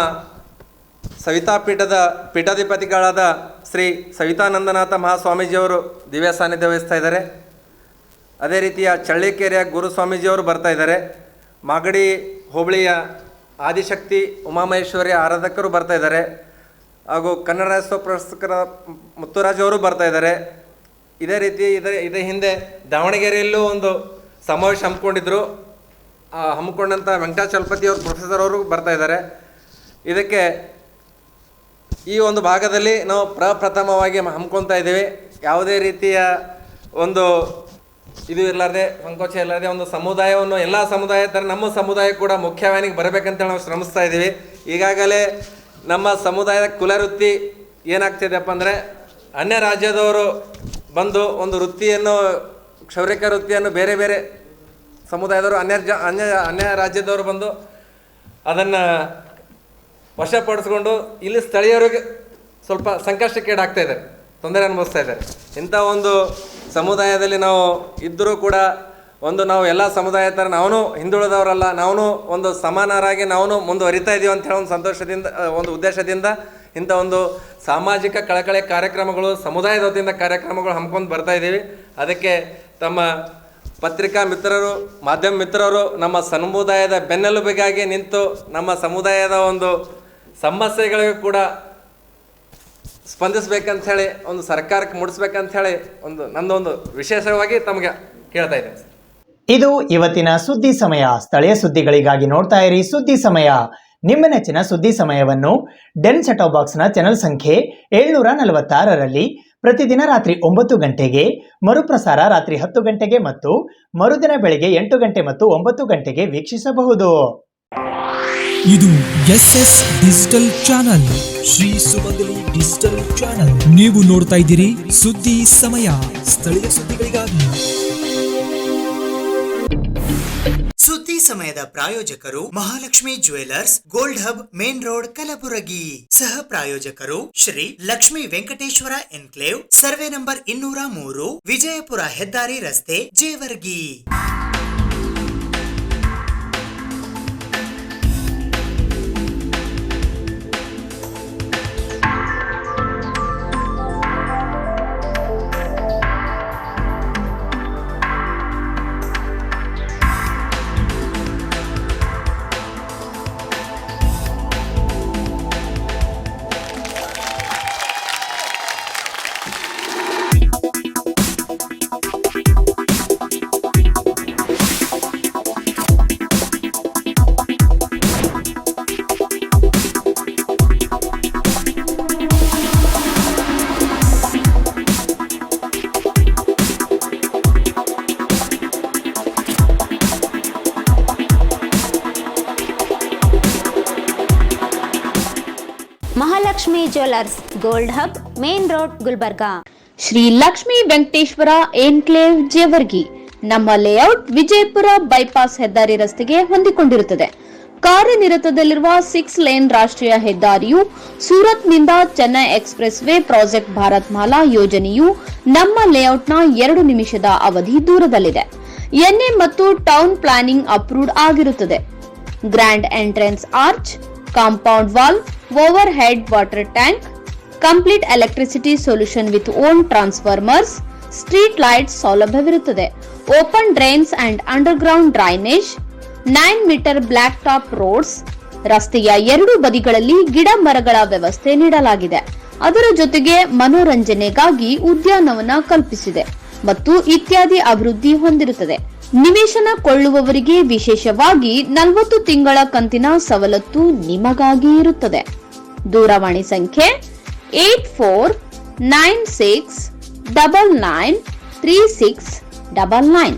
ಸವಿತಾಪೀಠದ ಪೀಠಾಧಿಪತಿಗಳಾದ ಶ್ರೀ ಸವಿತಾನಂದನಾಥ ಮಹಾಸ್ವಾಮೀಜಿಯವರು ದಿವ್ಯ ಸಾನ್ನಿಧ್ಯ ವಹಿಸ್ತಾ ಇದ್ದಾರೆ. ಅದೇ ರೀತಿಯ ಚಳ್ಳಿಕೆರೆಯ ಗುರುಸ್ವಾಮೀಜಿಯವರು ಬರ್ತಾ ಇದ್ದಾರೆ. ಮಾಗಡಿ ಹೋಬಳಿಯ ಆದಿಶಕ್ತಿ ಉಮಾಮಹೇಶ್ವರಿ ಆರಾಧಕರು ಬರ್ತಾ ಇದ್ದಾರೆ. ಹಾಗೂ ಕನ್ನಡ ರಾಜ್ಯೋತ್ಸವ ಪುರಸ್ಕೃತರ ಮುತ್ತುರಾಜ್ ಅವರು ಬರ್ತಾ ಇದ್ದಾರೆ. ಇದೇ ರೀತಿ ಇದೇ ಹಿಂದೆ ದಾವಣಗೆರೆಯಲ್ಲೂ ಒಂದು ಸಮಾವೇಶ ಹಮ್ಮಿಕೊಂಡಿದ್ರು. ಹಮ್ಮಿಕೊಂಡಂಥ ವೆಂಕಟಾಚಲಪತಿಯವರು ಪ್ರೊಫೆಸರ್ ಅವರು ಬರ್ತಾ ಇದ್ದಾರೆ. ಇದಕ್ಕೆ ಈ ಒಂದು ಭಾಗದಲ್ಲಿ ನಾವು ಪ್ರಪ್ರಥಮವಾಗಿ ಹಮ್ಮಿಕೊಳ್ತಾ ಇದ್ದೀವಿ. ಯಾವುದೇ ರೀತಿಯ ಒಂದು ಇದು ಇರಲಾರ್ದೆ, ಸಂಕೋಚ ಇರಲಾರ್ದೆ ಒಂದು ಸಮುದಾಯವನ್ನು ಎಲ್ಲ ಸಮುದಾಯ ಥರ ನಮ್ಮ ಸಮುದಾಯ ಕೂಡ ಮುಖ್ಯವಾಹಿನಿಗೆ ಬರಬೇಕಂತೇಳಿ ನಾವು ಶ್ರಮಿಸ್ತಾ ಇದ್ದೀವಿ. ಈಗಾಗಲೇ ನಮ್ಮ ಸಮುದಾಯದ ಕುಲವೃತ್ತಿ ಏನಾಗ್ತಿದೆಯಪ್ಪ ಅಂದರೆ, ಅನ್ಯ ರಾಜ್ಯದವರು ಬಂದು ಒಂದು ವೃತ್ತಿಯನ್ನು, ಕ್ಷೌರಿಕ ವೃತ್ತಿಯನ್ನು ಬೇರೆ ಬೇರೆ ಸಮುದಾಯದವರು ಅನ್ಯ ರಾಜ್ಯದವರು ಬಂದು ಅದನ್ನು ವಶಪಡಿಸ್ಕೊಂಡು ಇಲ್ಲಿ ಸ್ಥಳೀಯರಿಗೆ ಸ್ವಲ್ಪ ಸಂಕಷ್ಟಕ್ಕೀಡಾಗ್ತಾ ಇದ್ದಾರೆ, ತೊಂದರೆ ಅನುಭವಿಸ್ತಾ ಇದ್ದಾರೆ. ಇಂಥ ಒಂದು ಸಮುದಾಯದಲ್ಲಿ ನಾವು ಇದ್ದರೂ ಕೂಡ ನಾವು ಎಲ್ಲ ಸಮುದಾಯ ಥರ ನಾವು ಹಿಂದುಳಿದವರಲ್ಲ, ನಾವು ಒಂದು ಸಮಾನರಾಗಿ ನಾವು ಮುಂದುವರಿತಾ ಇದ್ದೀವಿ ಅಂತ ಹೇಳೋ ಒಂದು ಸಂತೋಷದಿಂದ, ಒಂದು ಉದ್ದೇಶದಿಂದ ಇಂಥ ಒಂದು ಸಾಮಾಜಿಕ ಕಳಕಳಿ ಕಾರ್ಯಕ್ರಮಗಳು, ಸಮುದಾಯದ ವತಿಯಿಂದ ಕಾರ್ಯಕ್ರಮಗಳು ಹಮ್ಮಿಕೊಂಡು ಬರ್ತಾ ಇದ್ದೀವಿ. ಅದಕ್ಕೆ ತಮ್ಮ ಪತ್ರಿಕಾ ಮಿತ್ರರು, ಮಾಧ್ಯಮ ಮಿತ್ರರು ನಮ್ಮ ಸಮುದಾಯದ ಬೆನ್ನೆಲುಬಿಗಾಗಿ ನಿಂತು ನಮ್ಮ ಸಮುದಾಯದ ಒಂದು ಸಮಸ್ಯೆಗಳಿಗೂ ಕೂಡ ಸ್ಪಂದಿಸಬೇಕಂಥೇಳಿ, ಒಂದು ಸರ್ಕಾರಕ್ಕೆ ಮುಡಿಸ್ಬೇಕಂಥೇಳಿ ನಂದೊಂದು ವಿಶೇಷವಾಗಿ ತಮಗೆ ಕೇಳ್ತಾ ಇದ್ದೇನೆ. ಇದು ಇವತ್ತಿನ ಸುದ್ದಿ ಸಮಯ. ಸ್ಥಳೀಯ ಸುದ್ದಿಗಳಿಗಾಗಿ ನೋಡ್ತಾ ಇರಿ ಸುದ್ದಿ ಸಮಯ. ನಿಮ್ಮ ನೆಚ್ಚಿನ ಸುದ್ದಿ ಸಮಯವನ್ನು ಡೆನ್ ಸೆಟೋ ಬಾಕ್ಸ್ನ ಚಾನೆಲ್ ಸಂಖ್ಯೆ 746ರಲ್ಲಿ ಪ್ರತಿದಿನ ರಾತ್ರಿ 9 ಗಂಟೆಗೆ, ಮರುಪ್ರಸಾರ ರಾತ್ರಿ 10 ಗಂಟೆಗೆ ಮತ್ತು ಮರುದಿನ ಬೆಳಗ್ಗೆ 8 ಗಂಟೆ ಮತ್ತು 9 ಗಂಟೆಗೆ ವೀಕ್ಷಿಸಬಹುದು. ಇದು SS ಡಿಜಿಟಲ್ ಚಾನಲ್, ಶ್ರೀ ಸುಮಂಗಲಿ ಡಿಜಿಟಲ್ ಚಾನಲ್. ನೀವು ನೋಡ್ತಾ ಇದ್ದೀರಿ ಸುದ್ದಿ ಸಮಯ, ಸ್ಥಳೀಯ ಸುದ್ದಿಗಳಿಗಾಗಿ. ಸುದ್ದಿ ಸಮಯದ ಪ್ರಾಯೋಜಕರು Mahalakshmi jewellers, gold hub, main road, Kalaburagi. ಸಹ ಪ್ರಾಯೋಜಕರು Shri Lakshmi Venkateshwara enclave, survey number 203, Vijayapura ಹೆದ್ದಾರಿ ರಸ್ತೆ, Jevargi. Mahalakshmi jewellers, gold hub, main road, Gulbarga. Shri Lakshmi Venkateshwara enclave, Jevargi. ನಮ್ಮ ಲೇಔಟ್ ವಿಜಯಪುರ ಬೈಪಾಸ್ ಹೆದ್ದಾರಿ ರಸ್ತೆಗೆ ಹೊಂದಿಕೊಂಡಿರುತ್ತದೆ. ಕಾರ್ಯನಿರತದಲ್ಲಿರುವ 6 ಲೇನ್ ರಾಷ್ಟ್ರೀಯ ಹೆದ್ದಾರಿಯು ಸೂರತ್ನಿಂದ Chennai expressway project Bharatmala ಯೋಜನೆಯು ನಮ್ಮ ಲೇಔಟ್ನ 2 ನಿಮಿಷದ ಅವಧಿ ದೂರದಲ್ಲಿದೆ. ಎನ್ಎ ಮತ್ತು ಟೌನ್ ಪ್ಲಾನಿಂಗ್ ಅಪ್ರೂವ್ಡ್ ಆಗಿರುತ್ತದೆ. Grand entrance arch, compound wall, overhead water tank, complete electricity solution with own transformers, street lights ಸೌಲಭ್ಯವಿರುತ್ತದೆ. Open drains and underground drainage, 9 metre black top roads. ರಸ್ತೆಯ 2 ಬದಿಗಳಲ್ಲಿ ಗಿಡ ಮರಗಳ ವ್ಯವಸ್ಥೆ ನೀಡಲಾಗಿದೆ. ಅದರ ಜೊತೆಗೆ ಮನೋರಂಜನೆಗಾಗಿ ಉದ್ಯಾನವನ ಕಲ್ಪಿಸಿದೆ ಮತ್ತು ಇತ್ಯಾದಿ ಅಭಿವೃದ್ಧಿ ಹೊಂದಿರುತ್ತದೆ. ನಿವೇಶನ ಕೊಳ್ಳುವವರಿಗೆ ವಿಶೇಷವಾಗಿ 40 ತಿಂಗಳ ಕಂತಿನ ಸವಲತ್ತು ನಿಮಗಾಗಿ ಇರುತ್ತದೆ. ದೂರವಾಣಿ ಸಂಖ್ಯೆ 8496993699.